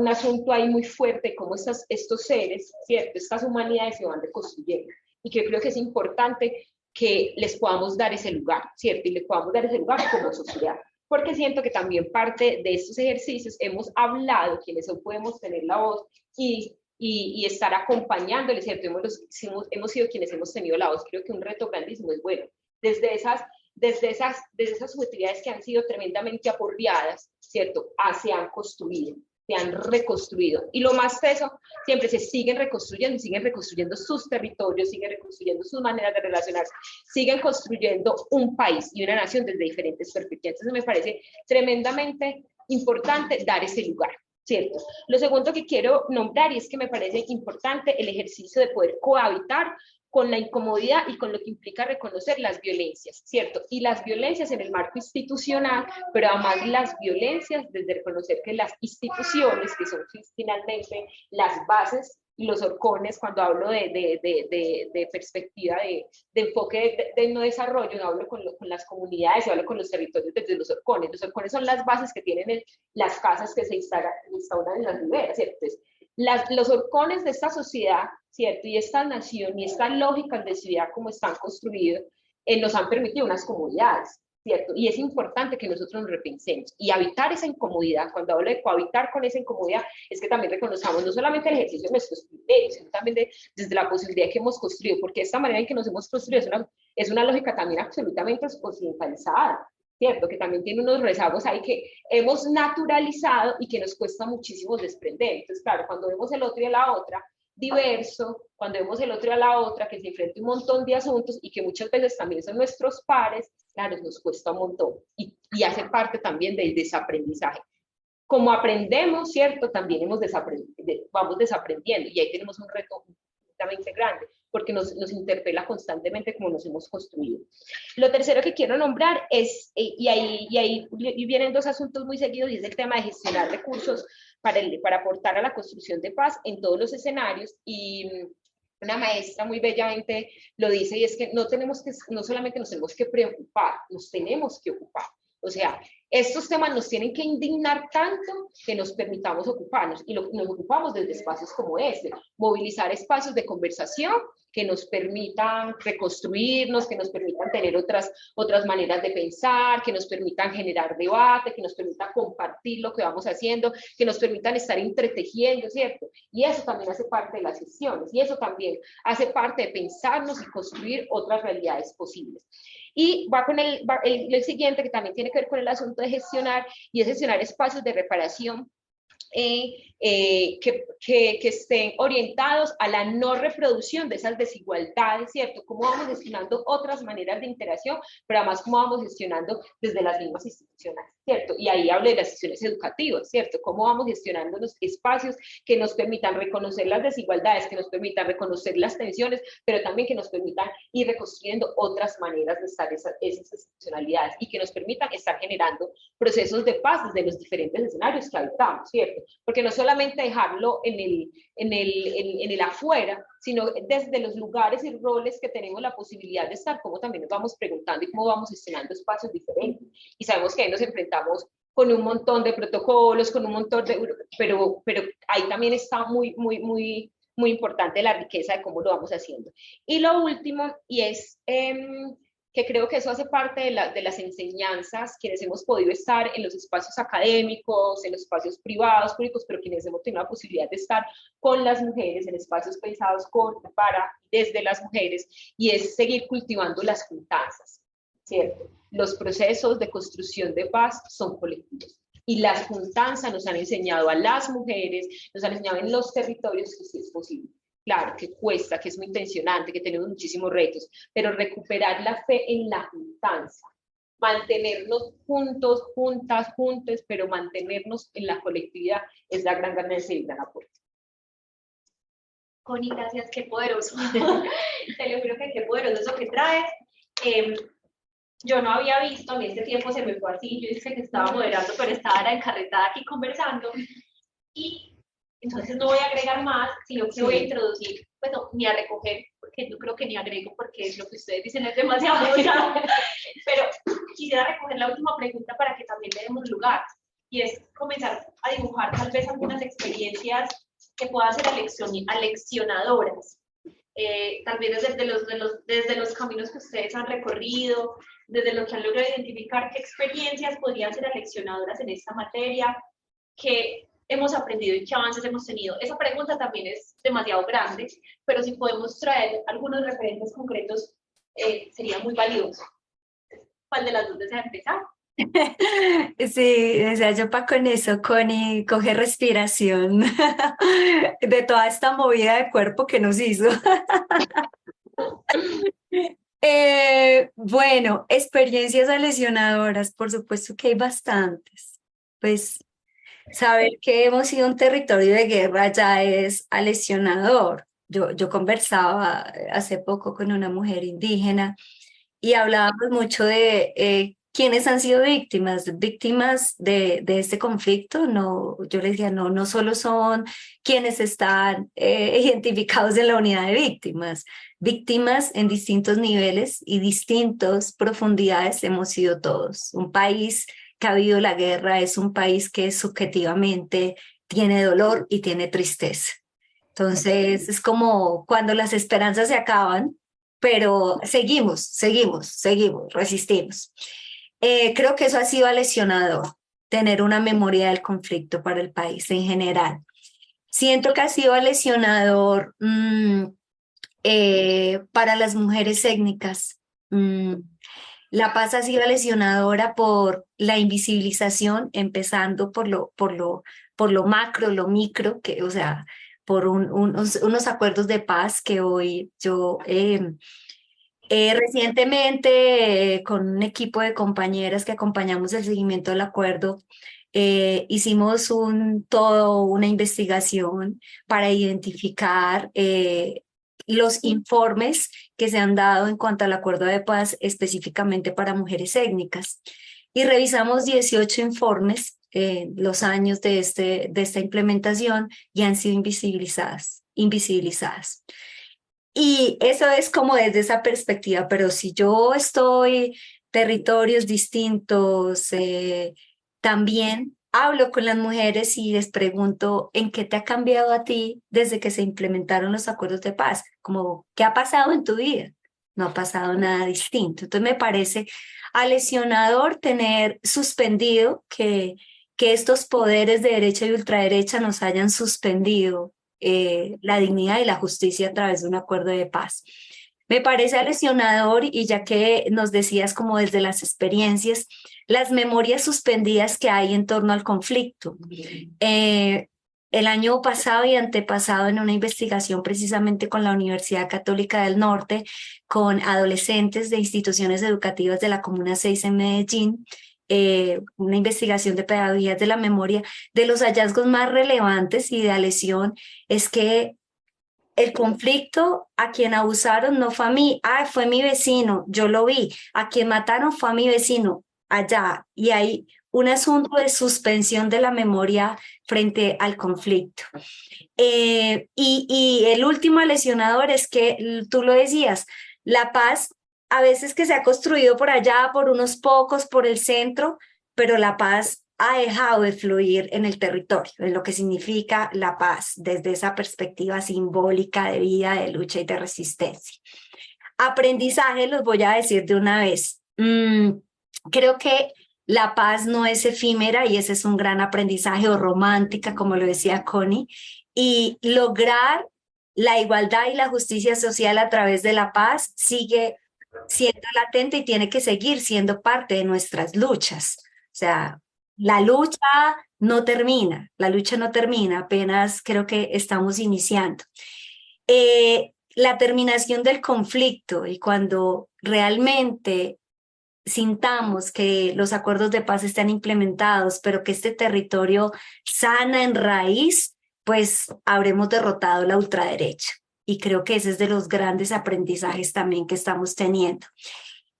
asunto ahí muy fuerte, como estos seres, ¿cierto? Estas humanidades se van reconstruyendo. Y que creo que es importante que les podamos dar ese lugar, ¿cierto? Y les podamos dar ese lugar como sociedad. Porque siento que también parte de estos ejercicios hemos hablado, quienes hoy podemos tener la voz y estar acompañándoles, ¿cierto? Hemos sido quienes hemos tenido la voz. Creo que un reto grandísimo es, bueno, desde esas subjetividades que han sido tremendamente aporreadas, ¿cierto? Se han construido, se han reconstruido. Y lo más teso, siempre se siguen reconstruyendo sus territorios, siguen reconstruyendo sus maneras de relacionarse, siguen construyendo un país y una nación desde diferentes perspectivas. Entonces me parece tremendamente importante dar ese lugar, ¿cierto? Lo segundo que quiero nombrar, y es que me parece importante el ejercicio de poder cohabitar con la incomodidad y con lo que implica reconocer las violencias, ¿cierto? Y las violencias en el marco institucional, pero además las violencias desde reconocer que las instituciones, que son finalmente las bases y los horcones, cuando hablo de perspectiva de enfoque de no desarrollo, no hablo con las comunidades, hablo con los territorios desde los horcones. Los horcones son las bases que tienen las casas que se instauran en las riberas, ¿cierto? Entonces, los horcones de esta sociedad, ¿cierto? Y esta nación y estas lógicas de ciudad como están construidos, nos han permitido unas comunidades, ¿cierto? Y es importante que nosotros nos repensemos y habitar esa incomodidad. Cuando hablo de cohabitar con esa incomodidad, es que también reconozcamos no solamente el ejercicio de nuestros privilegios, sino también desde la posibilidad que hemos construido, porque esta manera en que nos hemos construido es una lógica también absolutamente occidentalizada, ¿cierto? Que también tiene unos rezagos ahí que hemos naturalizado y que nos cuesta muchísimo desprender. Entonces, claro, cuando vemos el otro y a la otra diverso, cuando vemos el otro y a la otra que se enfrenta a un montón de asuntos y que muchas veces también son nuestros pares, claro, nos cuesta un montón y hace parte también del desaprendizaje. Como aprendemos, ¿cierto? También vamos desaprendiendo y ahí tenemos un reto absolutamente grande porque nos interpela constantemente como nos hemos construido. Lo tercero que quiero nombrar es, y ahí vienen dos asuntos muy seguidos, y es el tema de gestionar recursos para aportar a la construcción de paz en todos los escenarios, y una maestra muy bellamente lo dice, y es que no solamente nos tenemos que preocupar, nos tenemos que ocupar. O sea, estos temas nos tienen que indignar tanto que nos permitamos ocuparnos, y nos ocupamos desde espacios como este, movilizar espacios de conversación que nos permitan reconstruirnos, que nos permitan tener otras maneras de pensar, que nos permitan generar debate, que nos permitan compartir lo que vamos haciendo, que nos permitan estar entretejiendo, ¿cierto? Y eso también hace parte de las sesiones, y eso también hace parte de pensarnos y construir otras realidades posibles. Y va con el siguiente, que también tiene que ver con el asunto de gestionar, y es gestionar espacios de reparación que estén orientados a la no reproducción de esas desigualdades, ¿cierto? Cómo vamos gestionando otras maneras de interacción, pero además cómo vamos gestionando desde las mismas instituciones, ¿cierto? Y ahí hablo de las sesiones educativas, ¿cierto? Cómo vamos gestionando los espacios que nos permitan reconocer las desigualdades, que nos permitan reconocer las tensiones, pero también que nos permitan ir reconstruyendo otras maneras de estar esas institucionalidades y que nos permitan estar generando procesos de paz desde los diferentes escenarios que habitamos, ¿cierto? Porque no solamente dejarlo en el afuera, sino desde los lugares y roles que tenemos la posibilidad de estar, cómo también nos vamos preguntando y cómo vamos gestionando espacios diferentes. Y sabemos que ahí nos enfrentamos con un montón de protocolos, con un montón de... Pero ahí también está muy importante la riqueza de cómo lo vamos haciendo. Y lo último, y es... que creo que eso hace parte de las enseñanzas, quienes hemos podido estar en los espacios académicos, en los espacios privados, públicos, pero quienes hemos tenido la posibilidad de estar con las mujeres en espacios pensados desde las mujeres, y es seguir cultivando las juntanzas, ¿cierto? Los procesos de construcción de paz son colectivos. Y las juntanzas nos han enseñado a las mujeres, nos han enseñado en los territorios que sí es posible. Claro, que cuesta, que es muy tensionante, que tenemos muchísimos retos, pero recuperar la fe en la juntanza, mantenernos juntos, juntas, juntos, pero mantenernos en la colectividad es la gran ganancia y el gran aporte. Connie, gracias, qué poderoso. Te lo juro que qué poderoso eso que traes. Yo no había visto, a mí este tiempo se me fue así, yo dije que estaba moderando, pero estaba encarretada aquí conversando, y entonces no voy a agregar más, sino que voy a introducir, pues no, ni a recoger, porque yo creo que ni agrego, porque lo que ustedes dicen es demasiado ya, pero quisiera recoger la última pregunta para que también le demos lugar, y es comenzar a dibujar tal vez algunas experiencias que puedan ser aleccionadoras, tal vez desde los caminos que ustedes han recorrido, desde lo que han logrado identificar, qué experiencias podrían ser aleccionadoras en esta materia, que hemos aprendido y qué avances hemos tenido. Esa pregunta también es demasiado grande, pero si podemos traer algunos referentes concretos, sería muy valioso. ¿Cuál de las dos desea empezar? Sí, o sea, yo pa' con eso, Connie, coge respiración de toda esta movida de cuerpo que nos hizo. Bueno, experiencias lesionadoras, por supuesto que hay bastantes. Pues saber que hemos sido un territorio de guerra ya es lesionador. Yo conversaba hace poco con una mujer indígena y hablábamos mucho de quiénes han sido víctimas de este conflicto. No, yo les decía, no, no solo son quienes están identificados en la unidad de víctimas, víctimas en distintos niveles y distintas profundidades hemos sido todos. Un país que ha habido la guerra es un país que subjetivamente tiene dolor y tiene tristeza. Entonces es como cuando las esperanzas se acaban, pero seguimos, resistimos. Creo que eso ha sido lesionador, tener una memoria del conflicto para el país en general. Siento que ha sido lesionador para las mujeres étnicas. La paz ha sido lesionadora por la invisibilización, empezando por lo macro, lo micro, que, o sea, por unos acuerdos de paz que hoy yo recientemente con un equipo de compañeras que acompañamos el seguimiento del acuerdo, hicimos una investigación para identificar los informes que se han dado en cuanto al acuerdo de paz específicamente para mujeres étnicas. Y revisamos 18 informes los años de esta implementación y han sido invisibilizadas. Y eso es como desde esa perspectiva, pero si yo estoy territorios distintos, también hablo con las mujeres y les pregunto en qué te ha cambiado a ti desde que se implementaron los acuerdos de paz, como qué ha pasado en tu vida. No ha pasado nada distinto. Entonces me parece lesionador tener suspendido que estos poderes de derecha y ultraderecha nos hayan suspendido la dignidad y la justicia a través de un acuerdo de paz. Me parece lesionador y ya que nos decías como desde las experiencias, las memorias suspendidas que hay en torno al conflicto. El año pasado y antepasado en una investigación precisamente con la Universidad Católica del Norte, con adolescentes de instituciones educativas de la Comuna 6 en Medellín, una investigación de pedagogías de la memoria, de los hallazgos más relevantes y de la lesión es que el conflicto a quien abusaron no fue a mí, fue mi vecino, yo lo vi, a quien mataron fue a mi vecino, allá, y hay un asunto de suspensión de la memoria frente al conflicto. Y el último lesionador es que, tú lo decías, la paz a veces que se ha construido por allá, por unos pocos, por el centro, pero la paz ha dejado de fluir en el territorio, en lo que significa la paz desde esa perspectiva simbólica de vida, de lucha y de resistencia. Aprendizaje, los voy a decir de una vez. Creo que la paz no es efímera y ese es un gran aprendizaje o romántica, como lo decía Connie, y lograr la igualdad y la justicia social a través de la paz sigue siendo latente y tiene que seguir siendo parte de nuestras luchas. O sea, la lucha no termina, apenas creo que estamos iniciando. La terminación del conflicto y cuando realmente sintamos que los acuerdos de paz están implementados, pero que este territorio sana en raíz, pues habremos derrotado la ultraderecha. Y creo que ese es de los grandes aprendizajes también que estamos teniendo.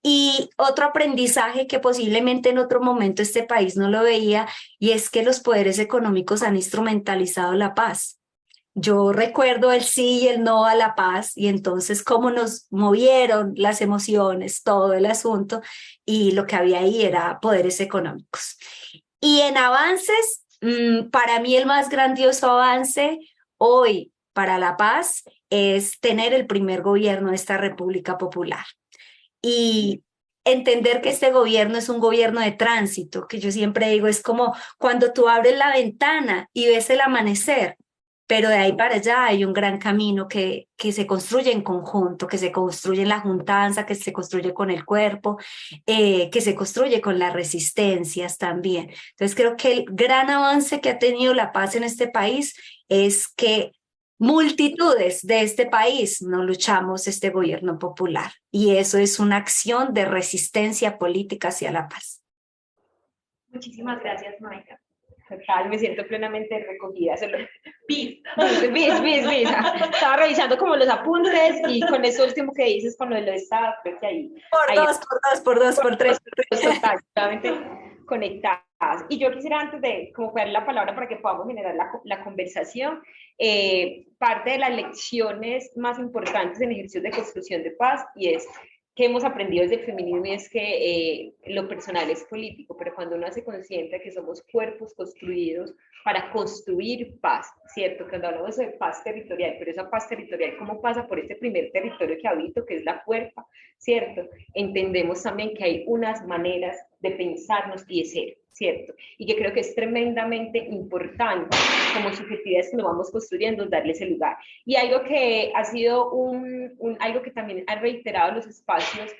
Y otro aprendizaje que posiblemente en otro momento este país no lo veía, y es que los poderes económicos han instrumentalizado la paz. Yo recuerdo el sí y el no a la paz y entonces cómo nos movieron las emociones, todo el asunto y lo que había ahí era poderes económicos. Y en avances, para mí el más grandioso avance hoy para la paz es tener el primer gobierno de esta República Popular y entender que este gobierno es un gobierno de tránsito, que yo siempre digo es como cuando tú abres la ventana y ves el amanecer, pero de ahí para allá hay un gran camino que se construye en conjunto, que se construye en la juntanza, que se construye con el cuerpo, que se construye con las resistencias también. Entonces creo que el gran avance que ha tenido la paz en este país es que multitudes de este país no luchamos este gobierno popular y eso es una acción de resistencia política hacia la paz. Muchísimas gracias, Maika. Total, me siento plenamente recogida. Bis. Bis. Estaba revisando como los apuntes y con eso último que dices, con lo de lo de Estado, creo que ahí... Por dos, por dos, por tres. Totalmente conectadas. Y yo quisiera, antes de como dar la palabra para que podamos generar la conversación, parte de las lecciones más importantes en ejercicios de construcción de paz, y es que hemos aprendido desde el feminismo, y es que lo personal es político, pero cuando uno hace consciente que somos cuerpos construidos para construir paz, ¿cierto? Cuando hablamos de paz territorial, pero esa paz territorial, ¿cómo pasa por este primer territorio que habito, que es la cuerpa, ¿cierto? Entendemos también que hay unas maneras de pensarnos y de ser, ¿cierto? Y que creo que es tremendamente importante como subjetividades que nos vamos construyendo, darle ese lugar. Y algo que ha sido algo que también ha reiterado los espacios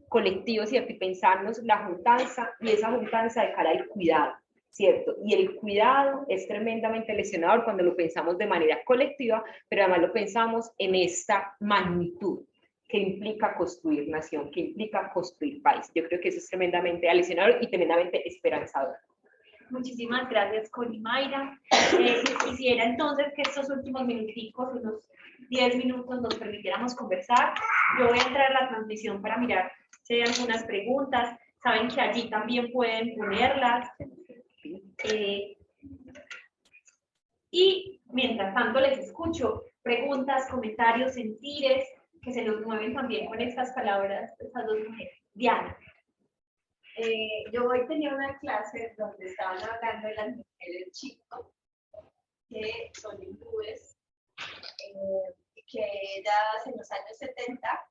colectivos y de pensarnos la juntanza, y esa juntanza de cara al cuidado, ¿cierto? Y el cuidado es tremendamente lesionador cuando lo pensamos de manera colectiva, pero además lo pensamos en esta magnitud que implica construir nación, que implica construir país. Yo creo que eso es tremendamente lesionador y tremendamente esperanzador. Muchísimas gracias, Connie Mayra. Quisiera entonces que estos últimos minuticos, unos 10 minutos, nos permitiéramos conversar. Yo voy a entrar a la transmisión para mirar si hay algunas preguntas. Saben que allí también pueden ponerlas. Y mientras tanto les escucho preguntas, comentarios, sentires que se nos mueven también con estas palabras de estas dos mujeres. Diana. Yo hoy tenía una clase donde estaban hablando de las mujeres chico, que son hindúes, y que ellas en los años 70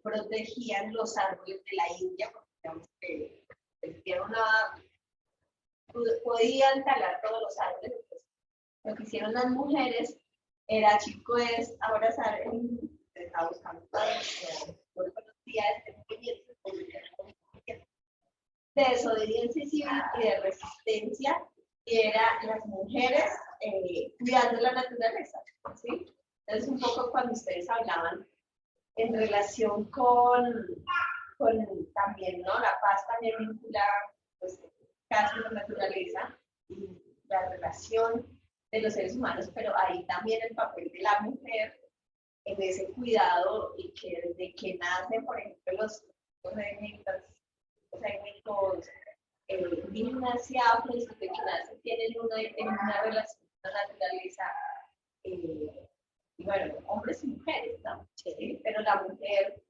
protegían los árboles de la India, porque digamos que podían talar todos los árboles. Entonces, lo que hicieron las mujeres era, chico, es abrazar, estaba buscando por los días de movimiento, de desobediencia civil y de resistencia, y era las mujeres cuidando la naturaleza, ¿sí? Entonces, un poco cuando ustedes hablaban en relación con también, ¿no? La paz también vincula, pues, casi la naturaleza y la relación de los seres humanos, pero ahí también el papel de la mujer en ese cuidado, y que desde que nacen, por ejemplo, los técnicos gimnasiables, desde que nacen tienen una relación con la naturaleza, y bueno, hombres y mujeres, ¿no? Sí, pero la mujer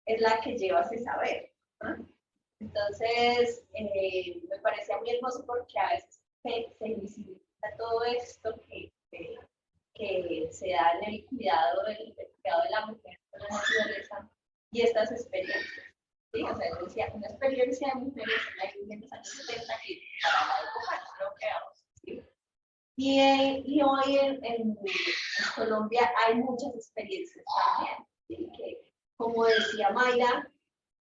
es la que lleva ese saber, ¿no? Entonces, me parecía muy hermoso porque a veces se invisibiliza todo esto que se da en el cuidado de la mujer con la naturaleza y estas experiencias. ¿Sí? O sea, yo decía, una experiencia de mujeres en los años 70 que para la época no lo creamos. ¿Sí? Y hoy en Colombia hay muchas experiencias también, ¿sí? Que, como decía Mayra,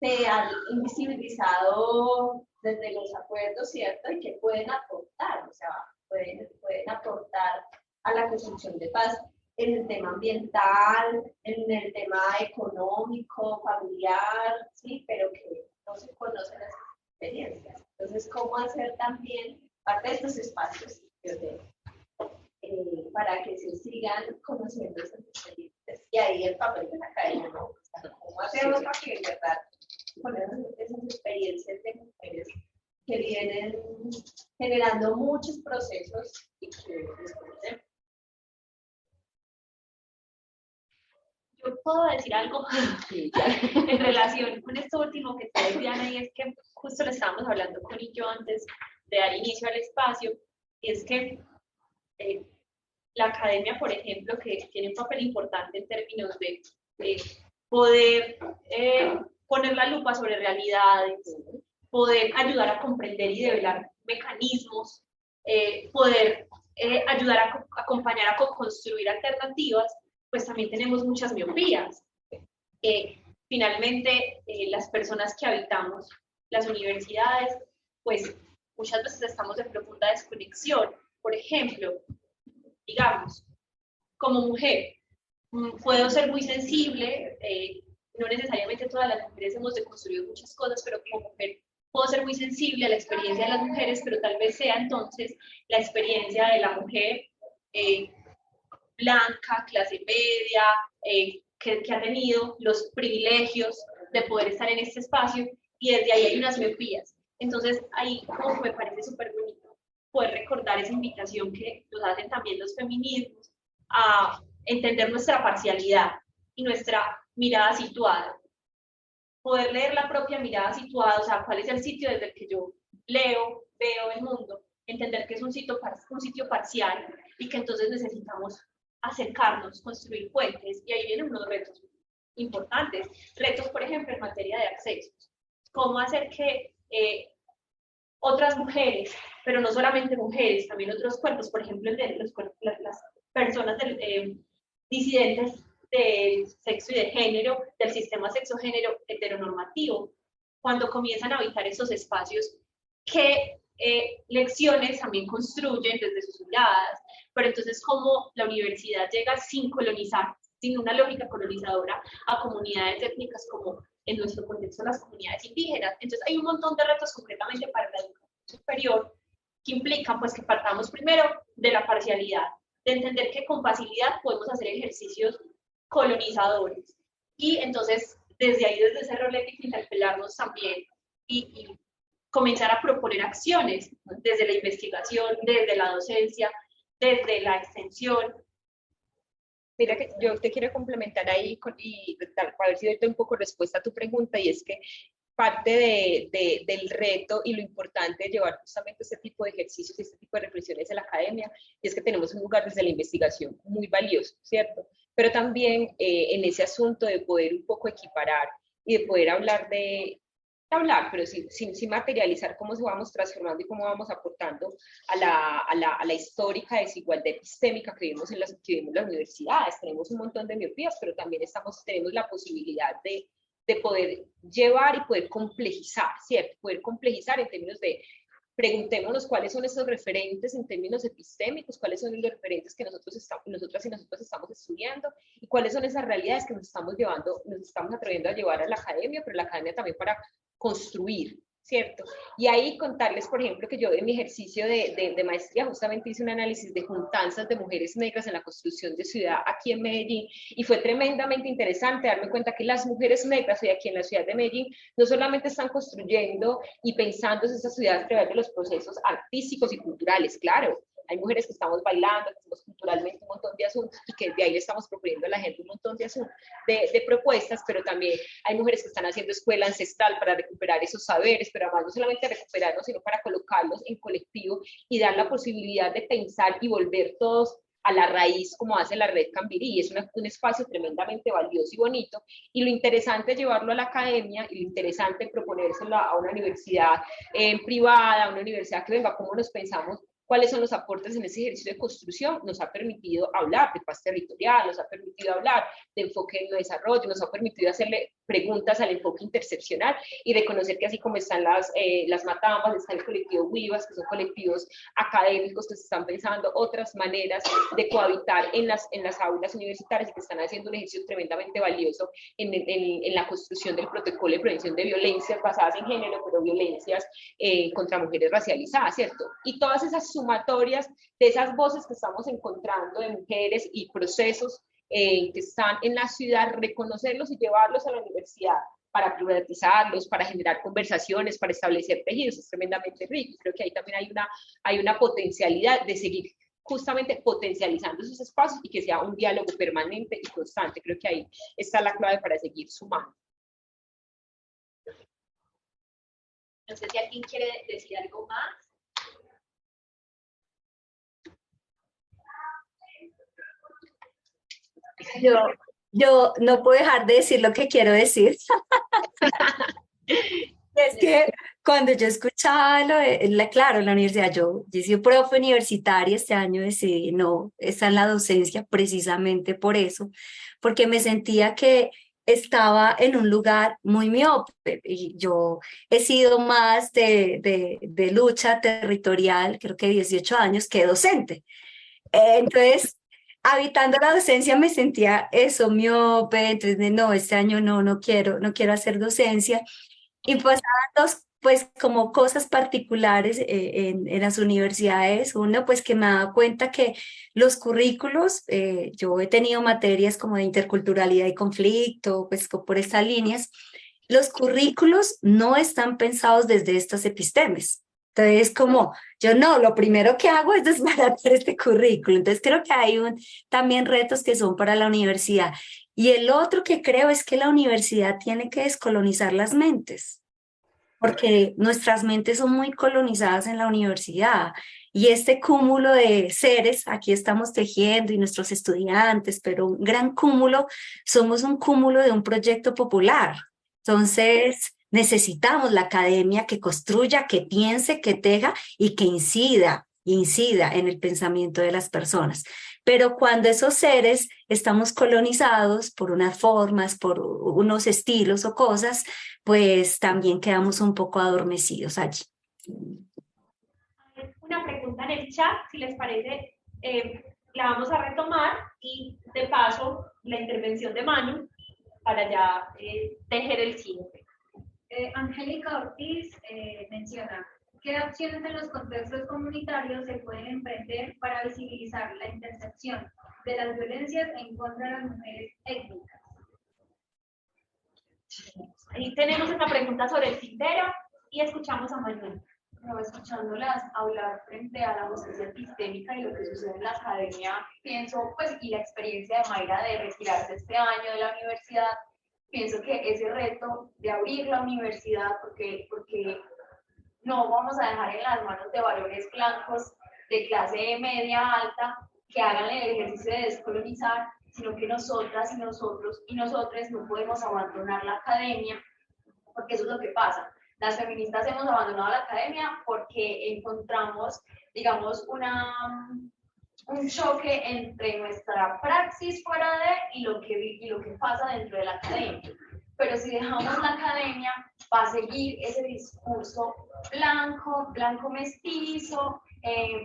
se han invisibilizado desde los acuerdos, ¿cierto? Y que pueden aportar, o sea, pueden aportar a la construcción de paz en el tema ambiental, en el tema económico, familiar, ¿sí? Pero que no se conocen las experiencias. Entonces, ¿cómo hacer también parte de estos espacios para que se sigan conociendo esas experiencias? Y ahí el papel de la academia, ¿no? O sea, ¿cómo hacemos para que, en verdad, ponemos esas experiencias de mujeres que vienen generando muchos procesos y que les conocemos? Yo puedo decir algo en relación con esto último que te Diana, y es que justo lo estábamos hablando con yo antes de dar inicio al espacio, y es que la academia, por ejemplo, que tiene un papel importante en términos de poder poner la lupa sobre realidades, poder ayudar a comprender y develar mecanismos, poder ayudar a acompañar a construir alternativas, pues también tenemos muchas miopías. Finalmente, las personas que habitamos las universidades, pues muchas veces estamos en profunda desconexión. Por ejemplo, digamos, como mujer, puedo ser muy sensible, no necesariamente todas las mujeres hemos deconstruido muchas cosas, pero como mujer puedo ser muy sensible a la experiencia de las mujeres, pero tal vez sea entonces la experiencia de la mujer blanca, clase media, que ha tenido los privilegios de poder estar en este espacio, y desde ahí hay unas miopías. Entonces, ahí como me parece súper bonito poder recordar esa invitación que nos hacen también los feminismos a entender nuestra parcialidad y nuestra mirada situada. Poder leer la propia mirada situada, o sea, cuál es el sitio desde el que yo leo, veo el mundo, entender que es un sitio parcial y que entonces necesitamos acercarnos, construir puentes, y ahí vienen unos retos importantes. Retos, por ejemplo, en materia de accesos. Cómo hacer que otras mujeres, pero no solamente mujeres, también otros cuerpos, por ejemplo, el de las personas disidentes del sexo y de género, del sistema sexo-género heteronormativo, cuando comienzan a habitar esos espacios, qué lecciones también construyen desde sus miradas, pero entonces cómo la universidad llega sin colonizar, sin una lógica colonizadora, a comunidades étnicas como en nuestro contexto las comunidades indígenas. Entonces hay un montón de retos concretamente para la educación superior que implican pues que partamos primero de la parcialidad, de entender que con facilidad podemos hacer ejercicios colonizadores, y entonces desde ahí, desde ese rol ético, interpelarnos también y comenzar a proponer acciones desde la investigación, desde la docencia, desde la extensión. Mira que yo te quiero complementar ahí para ver si doy un poco respuesta a tu pregunta, y es que parte del reto y lo importante de llevar justamente este tipo de ejercicios y este tipo de reflexiones en la academia, y es que tenemos un lugar desde la investigación muy valioso, ¿cierto? Pero también en ese asunto de poder un poco equiparar y de poder pero sin materializar cómo se vamos transformando y cómo vamos aportando a la histórica desigualdad epistémica que vivimos en las universidades. Tenemos un montón de miopías, pero también tenemos la posibilidad de poder llevar y poder complejizar, ¿cierto? Poder complejizar en términos de preguntémonos cuáles son esos referentes en términos epistémicos, cuáles son los referentes que nosotras y nosotros estamos estudiando, y cuáles son esas realidades que nos estamos atreviendo a llevar a la academia, pero la academia también para construir, ¿cierto? Y ahí contarles, por ejemplo, que yo en mi ejercicio de maestría justamente hice un análisis de juntanzas de mujeres negras en la construcción de ciudad aquí en Medellín, y fue tremendamente interesante darme cuenta que las mujeres negras hoy aquí en la ciudad de Medellín no solamente están construyendo y pensando en esa ciudad a través de los procesos artísticos y culturales, claro, hay mujeres que estamos bailando, que hacemos culturalmente un montón de asuntos, y que de ahí le estamos proponiendo a la gente un montón de propuestas, pero también hay mujeres que están haciendo escuela ancestral para recuperar esos saberes, pero además no solamente recuperarlos, sino para colocarlos en colectivo y dar la posibilidad de pensar y volver todos a la raíz, como hace la Red Cambirí. Es un espacio tremendamente valioso y bonito, y lo interesante es llevarlo a la academia, y lo interesante es proponérselo a una universidad privada, a una universidad que venga, cómo nos pensamos, cuáles son los aportes en ese ejercicio de construcción. Nos ha permitido hablar de paz territorial, nos ha permitido hablar de enfoque en desarrollo, nos ha permitido hacerle preguntas al enfoque interseccional y reconocer que así como están las Matambas, está el colectivo Huivas, que son colectivos académicos que se están pensando otras maneras de cohabitar en las aulas universitarias, y que están haciendo un ejercicio tremendamente valioso en la construcción del protocolo de prevención de violencias basadas en género, pero violencias contra mujeres racializadas, ¿cierto? Y todas esas sumatorias de esas voces que estamos encontrando de mujeres y procesos que están en la ciudad, reconocerlos y llevarlos a la universidad para privatizarlos, para generar conversaciones, para establecer tejidos, es tremendamente rico. Creo que ahí también hay una potencialidad de seguir justamente potencializando esos espacios y que sea un diálogo permanente y constante. Creo que ahí está la clave para seguir sumando. No sé si alguien quiere decir algo más. Yo no puedo dejar de decir lo que quiero decir. Es que cuando yo escuchaba claro, la universidad, yo he sido profe universitaria, este año decidí no estar en la docencia precisamente por eso, porque me sentía que estaba en un lugar muy miope, y yo he sido más de lucha territorial, creo que 18 años, que docente. Entonces, habitando la docencia me sentía eso, miope, entonces no, este año no quiero hacer docencia. Y pasaban pues como cosas particulares en las universidades, uno pues que me ha dado cuenta que los currículos, yo he tenido materias como de interculturalidad y conflicto, pues por estas líneas, los currículos no están pensados desde estas epistemes. Entonces, como yo no, lo primero que hago es desbaratar este currículo. Entonces, creo que hay también retos que son para la universidad. Y el otro que creo es que la universidad tiene que descolonizar las mentes, porque nuestras mentes son muy colonizadas en la universidad. Y este cúmulo de seres, aquí estamos tejiendo y nuestros estudiantes, pero un gran cúmulo, somos un cúmulo de un proyecto popular. Entonces, necesitamos la academia que construya, que piense, que teja y que incida en el pensamiento de las personas. Pero cuando esos seres estamos colonizados por unas formas, por unos estilos o cosas, pues también quedamos un poco adormecidos allí. Una pregunta en el chat, si les parece, la vamos a retomar y de paso la intervención de Manu para ya tejer el siguiente. Angélica Ortiz menciona, ¿qué acciones en los contextos comunitarios se pueden emprender para visibilizar la intersección de las violencias en contra de las mujeres étnicas? Ahí tenemos una pregunta sobre el tintero y escuchamos a Manuel. No, escuchándolas hablar frente a la docencia epistémica y lo que sucede en la academia, pienso, pues, y la experiencia de Mayra de retirarse este año de la universidad, pienso que ese reto de abrir la universidad, porque no vamos a dejar en las manos de varones blancos de clase media alta que hagan el ejercicio de descolonizar, sino que nosotras y nosotros y nosotros no podemos abandonar la academia, porque eso es lo que pasa. Las feministas hemos abandonado la academia porque encontramos, digamos, un choque entre nuestra praxis fuera de y lo que pasa dentro de la academia. Pero si dejamos la academia, va a seguir ese discurso blanco mestizo,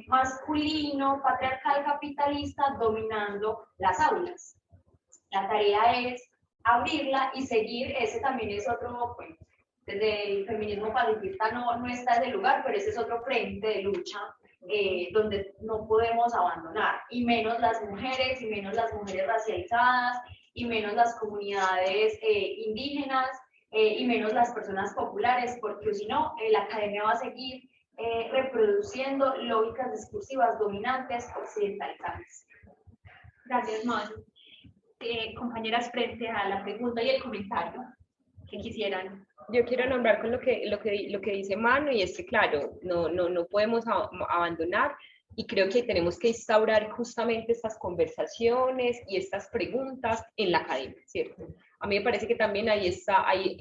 masculino, patriarcal, capitalista, dominando las aulas. La tarea es abrirla y seguir, ese también es otro, pues, desde el feminismo pacifista no está ese lugar, pero ese es otro frente de lucha donde no podemos abandonar, y menos las mujeres racializadas, y menos las comunidades indígenas, y menos las personas populares, porque si no, la academia va a seguir reproduciendo lógicas discursivas dominantes occidentalizantes. Gracias, Manu. Compañeras, frente a la pregunta y el comentario que quisieran. Yo quiero nombrar con lo que dice Manu, y es que, claro, no podemos abandonar, y creo que tenemos que instaurar justamente estas conversaciones y estas preguntas en la academia, ¿cierto? A mí me parece que también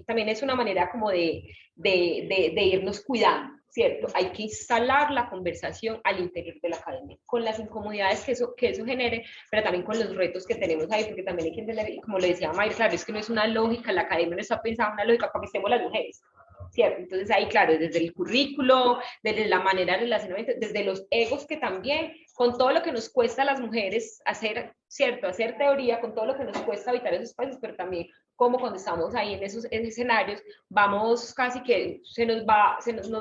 también es una manera como de irnos cuidando, ¿cierto? Hay que instalar la conversación al interior de la academia, con las incomodidades que eso genere, pero también con los retos que tenemos ahí, porque también hay que entender, como le decía Mayra, claro, es que no es una lógica, la academia no está pensada en una lógica para que estemos las mujeres, ¿cierto? Entonces ahí, claro, desde el currículo, desde la manera de relacionamiento, desde los egos que también, con todo lo que nos cuesta a las mujeres hacer, ¿cierto? Hacer teoría, con todo lo que nos cuesta habitar esos espacios, pero también como cuando estamos ahí en esos escenarios, vamos casi que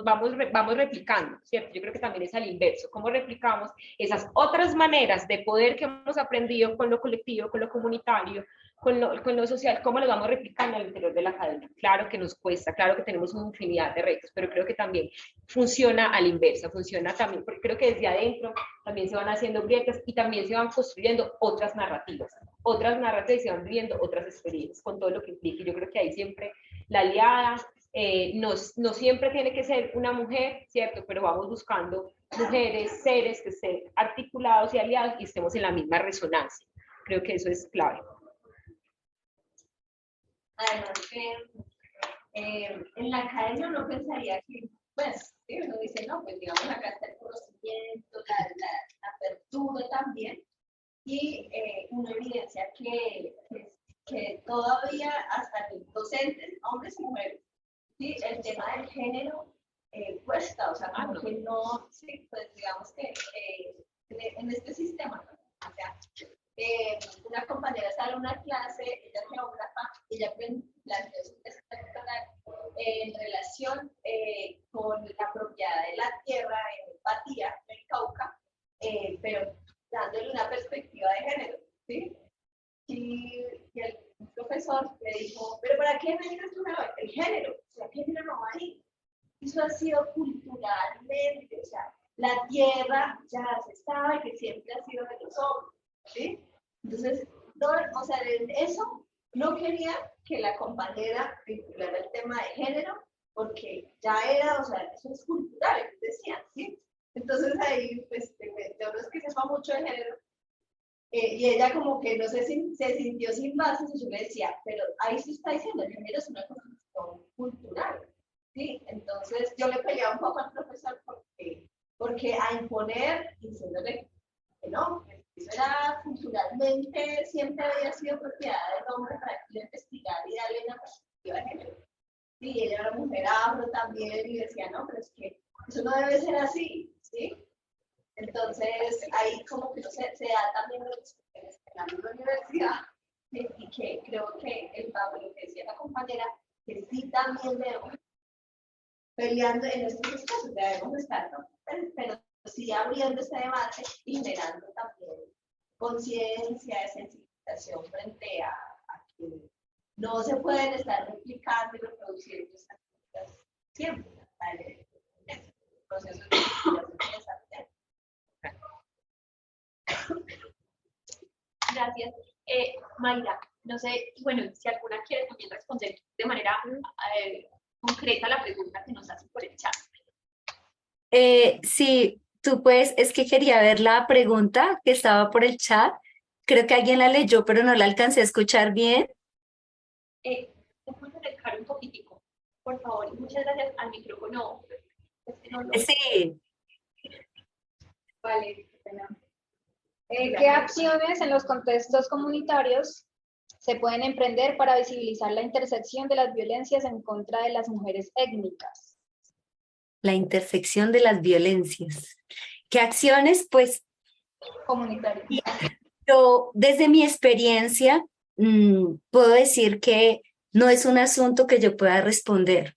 vamos replicando, ¿cierto? Yo creo que también es al inverso, cómo replicamos esas otras maneras de poder que hemos aprendido con lo colectivo, con lo comunitario, con lo social, cómo lo vamos replicando al interior de la academia. Claro que nos cuesta, claro que tenemos una infinidad de retos, pero creo que también funciona al inverso, funciona también, porque creo que desde adentro también se van haciendo grietas y también se van construyendo otras narrativas y se van viviendo otras experiencias con todo lo que implica. Y yo creo que ahí siempre la aliada, no siempre tiene que ser una mujer, ¿cierto? Pero vamos buscando mujeres, seres que estén articulados y aliados y estemos en la misma resonancia. Creo que eso es clave. Además que en la academia uno pensaría que, pues, ¿sí? Uno dice, no, pues digamos acá está el conocimiento, la apertura también, y uno evidencia que todavía hasta los docentes, hombres y mujeres, ¿sí? El tema del género cuesta, o sea, como que no, sí, pues digamos que en este sistema, ¿no? O sea, una compañera sale a una clase, ella es geógrafa, ella planteó su tesis doctoral en relación profesor le dijo, pero ¿para qué me dices el género? O sea, ¿qué género no va ahí? Eso ha sido culturalmente, o sea, la tierra ya se sabe que siempre ha sido de los hombres, ¿sí? Entonces, no, o sea, eso no quería que la compañera vinculara el tema de género, porque ya era, o sea, eso es cultural, decían, ¿sí? Entonces ahí, pues, yo no es que sepa mucho de género, y ella como que no sé si se sintió sin bases, y yo le decía, pero ahí se está diciendo, el género es una construcción cultural, ¿sí? Entonces yo le peleaba un poco al profesor porque a imponer, diciéndole que no, eso era culturalmente, siempre había sido propiedad del hombre para investigar y darle una perspectiva de género. Sí, ella era mujer afro también y decía, no, pero es que eso no debe ser así, ¿sí? Entonces, ahí como que se da también en la universidad, y que creo que el papel que decía la compañera, que sí también debemos peleando en estos espacios, debemos estar, ¿no? Pero sí abriendo este debate y generando también conciencia, sensibilización frente a que no se pueden estar replicando y reproduciendo estas cosas siempre. ¿Vale? Procesos de investigación. Gracias. Mayra, no sé, bueno, si alguna quiere también responder de manera concreta la pregunta que nos hacen por el chat. Sí, tú puedes, es que quería ver la pregunta que estaba por el chat. Creo que alguien la leyó, pero no la alcancé a escuchar bien. Déjame acercar un poquitico, por favor, y muchas gracias al micrófono. Sí, Vale, qué pena. ¿Qué acciones en los contextos comunitarios se pueden emprender para visibilizar la intersección de las violencias en contra de las mujeres étnicas? la intersección de las violencias. ¿Qué acciones? Pues Comunitarios. yo, desde mi experiencia, puedo decir que no es un asunto que yo pueda responder,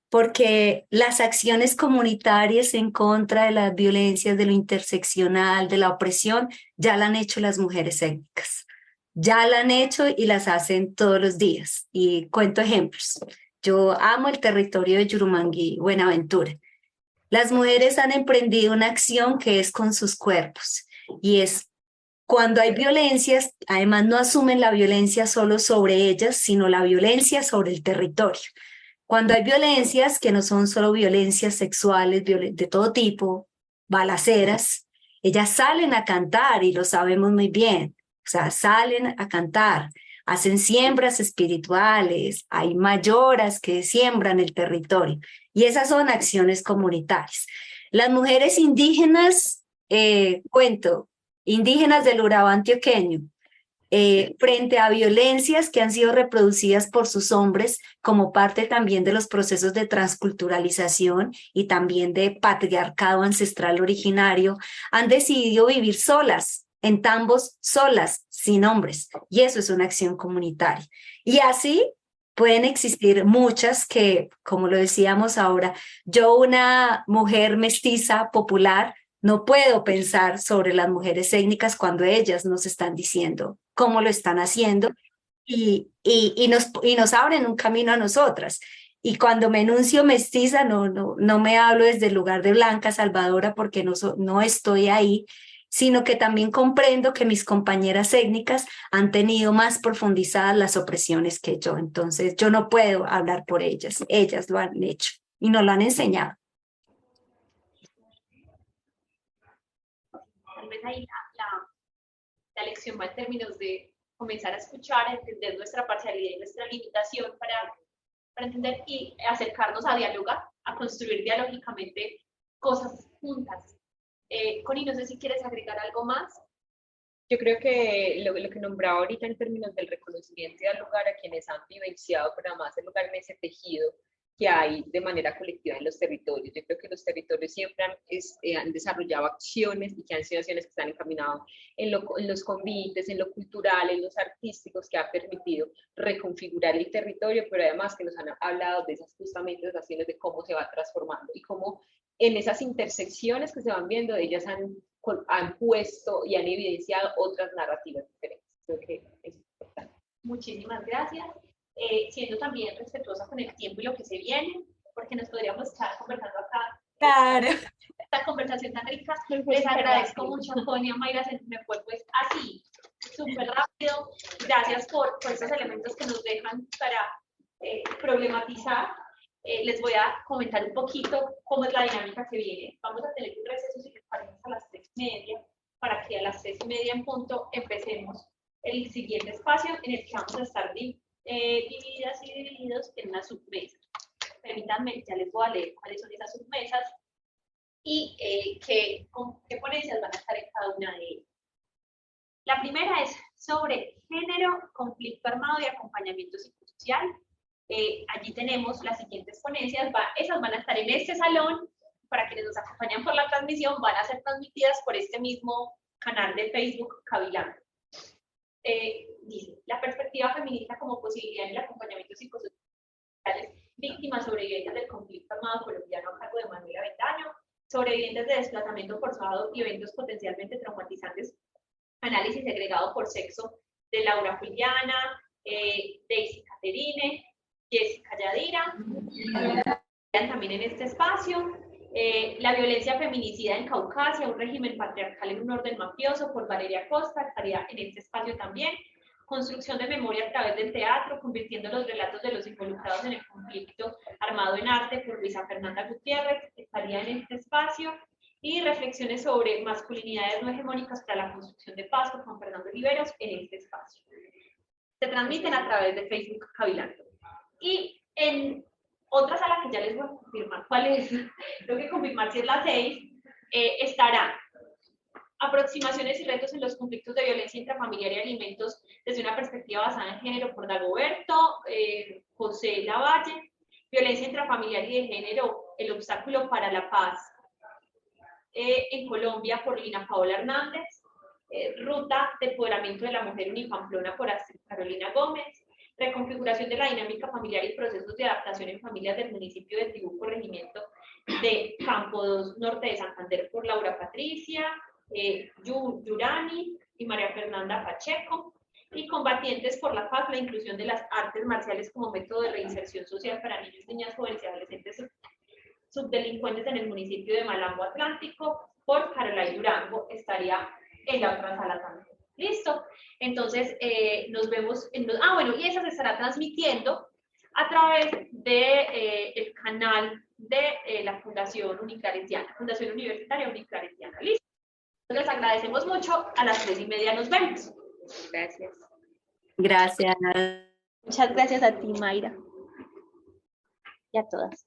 porque las acciones comunitarias en contra de las violencias, de lo interseccional, de la opresión, ya la han hecho las mujeres étnicas. Ya la han hecho y las hacen todos los días. Y cuento ejemplos. Yo amo el territorio de Yurumangui, Buenaventura. Las mujeres han emprendido una acción que es con sus cuerpos y es cuando hay violencias, además no asumen la violencia solo sobre ellas, sino la violencia sobre el territorio. Cuando hay violencias que no son solo violencias sexuales, de todo tipo, balaceras, ellas salen a cantar y lo sabemos muy bien. O sea, salen a cantar, hacen siembras espirituales, hay mayoras que siembran el territorio y esas son acciones comunitarias. Las mujeres indígenas, indígenas del Urabá antioqueño, frente a violencias que han sido reproducidas por sus hombres como parte también de los procesos de transculturalización y también de patriarcado ancestral originario, han decidido vivir solas, en tambos solas, sin hombres, y eso es una acción comunitaria. Y así pueden existir muchas que, como lo decíamos ahora, yo, una mujer mestiza popular, no puedo pensar sobre las mujeres étnicas cuando ellas nos están diciendo cómo lo están haciendo y nos abren un camino a nosotras. Y cuando me enuncio mestiza, no me hablo desde el lugar de blanca salvadora porque no estoy ahí, sino que también comprendo que mis compañeras étnicas han tenido más profundizadas las opresiones que yo. Entonces yo no puedo hablar por ellas lo han hecho y nos lo han enseñado. Tal vez ahí la lección va en términos de comenzar a escuchar, a entender nuestra parcialidad y nuestra limitación para entender y acercarnos a dialogar, a construir dialógicamente cosas juntas. Connie, no sé si quieres agregar algo más. Yo creo que lo que nombraba ahorita en términos del reconocimiento y dar lugar a quienes han vivenciado, pero además el lugar en ese tejido que hay de manera colectiva en los territorios. Yo creo que los territorios siempre han desarrollado acciones y que han sido acciones que están encaminadas en los convites, en lo cultural, en los artísticos, que ha permitido reconfigurar el territorio, pero además que nos han hablado de esas justamente esas acciones de cómo se va transformando y cómo en esas intersecciones que se van viendo, ellas han puesto y han evidenciado otras narrativas diferentes. Creo que es importante. Muchísimas gracias. Siendo también respetuosa con el tiempo y lo que se viene, porque nos podríamos estar conversando acá. Claro. Esta conversación tan rica. Les agradezco mucho, Connie, a Mayra, se me fue pues así, súper rápido. Gracias por estos elementos que nos dejan para problematizar. Les voy a comentar un poquito cómo es la dinámica que viene. Vamos a tener un receso, si les parece, a las 3:30, para que a las 3:30 en punto empecemos el siguiente espacio en el que vamos a estar divididas y divididos en una submesa. Permítanme, ya les voy a leer cuáles son esas submesas y qué ponencias van a estar en cada una de ellas. La primera es sobre género, conflicto armado y acompañamiento psicosocial. Allí tenemos las siguientes ponencias, esas van a estar en este salón, para quienes nos acompañan por la transmisión, van a ser transmitidas por este mismo canal de Facebook Cavilando. Dice, la perspectiva feminista como posibilidad en el acompañamiento psicosocial, víctimas sobrevivientes del conflicto armado colombiano a cargo de Manuela Bendaño, sobrevivientes de desplazamiento forzado y eventos potencialmente traumatizantes, análisis segregado por sexo, de Laura Juliana, Daisy Caterine, Jessica Yadira, también en este espacio. La violencia feminicida en Caucasia, un régimen patriarcal en un orden mafioso, por Valeria Costa, estaría en este espacio también. Construcción de memoria a través del teatro, convirtiendo los relatos de los involucrados en el conflicto armado en arte, por Luisa Fernanda Gutiérrez, estaría en este espacio. Y reflexiones sobre masculinidades no hegemónicas para la construcción de paz, por Juan Fernando Oliveros, en este espacio. Se transmiten a través de Facebook Cavilando. Y en otra sala que ya les voy a confirmar cuál es, tengo que confirmar si es la 6, estarán aproximaciones y retos en los conflictos de violencia intrafamiliar y alimentos desde una perspectiva basada en género, por Dagoberto, José Lavalle, violencia intrafamiliar y de género, el obstáculo para la paz en Colombia, por Lina Paola Hernández, ruta de empoderamiento de la mujer Unipamplona, por Astrid Carolina Gómez, reconfiguración de la dinámica familiar y procesos de adaptación en familias del municipio de Tibú, corregimiento de Campo 2 Norte de Santander, por Laura Patricia, Yurani y María Fernanda Pacheco, y combatientes por la paz, la inclusión de las artes marciales como método de reinserción social para niños, niñas, jóvenes y adolescentes subdelincuentes en el municipio de Malambo Atlántico, por Caroline Durango, estaría en la otra sala también. ¿Listo? Entonces, nos vemos en los... bueno, y esa se estará transmitiendo a través de el canal de la Fundación Uniclaretiana, Fundación Universitaria Uniclaretiana. ¿Listo? Entonces, les agradecemos mucho. A las 3:30 nos vemos. Gracias. Gracias. Muchas gracias a ti, Mayra. Y a todas.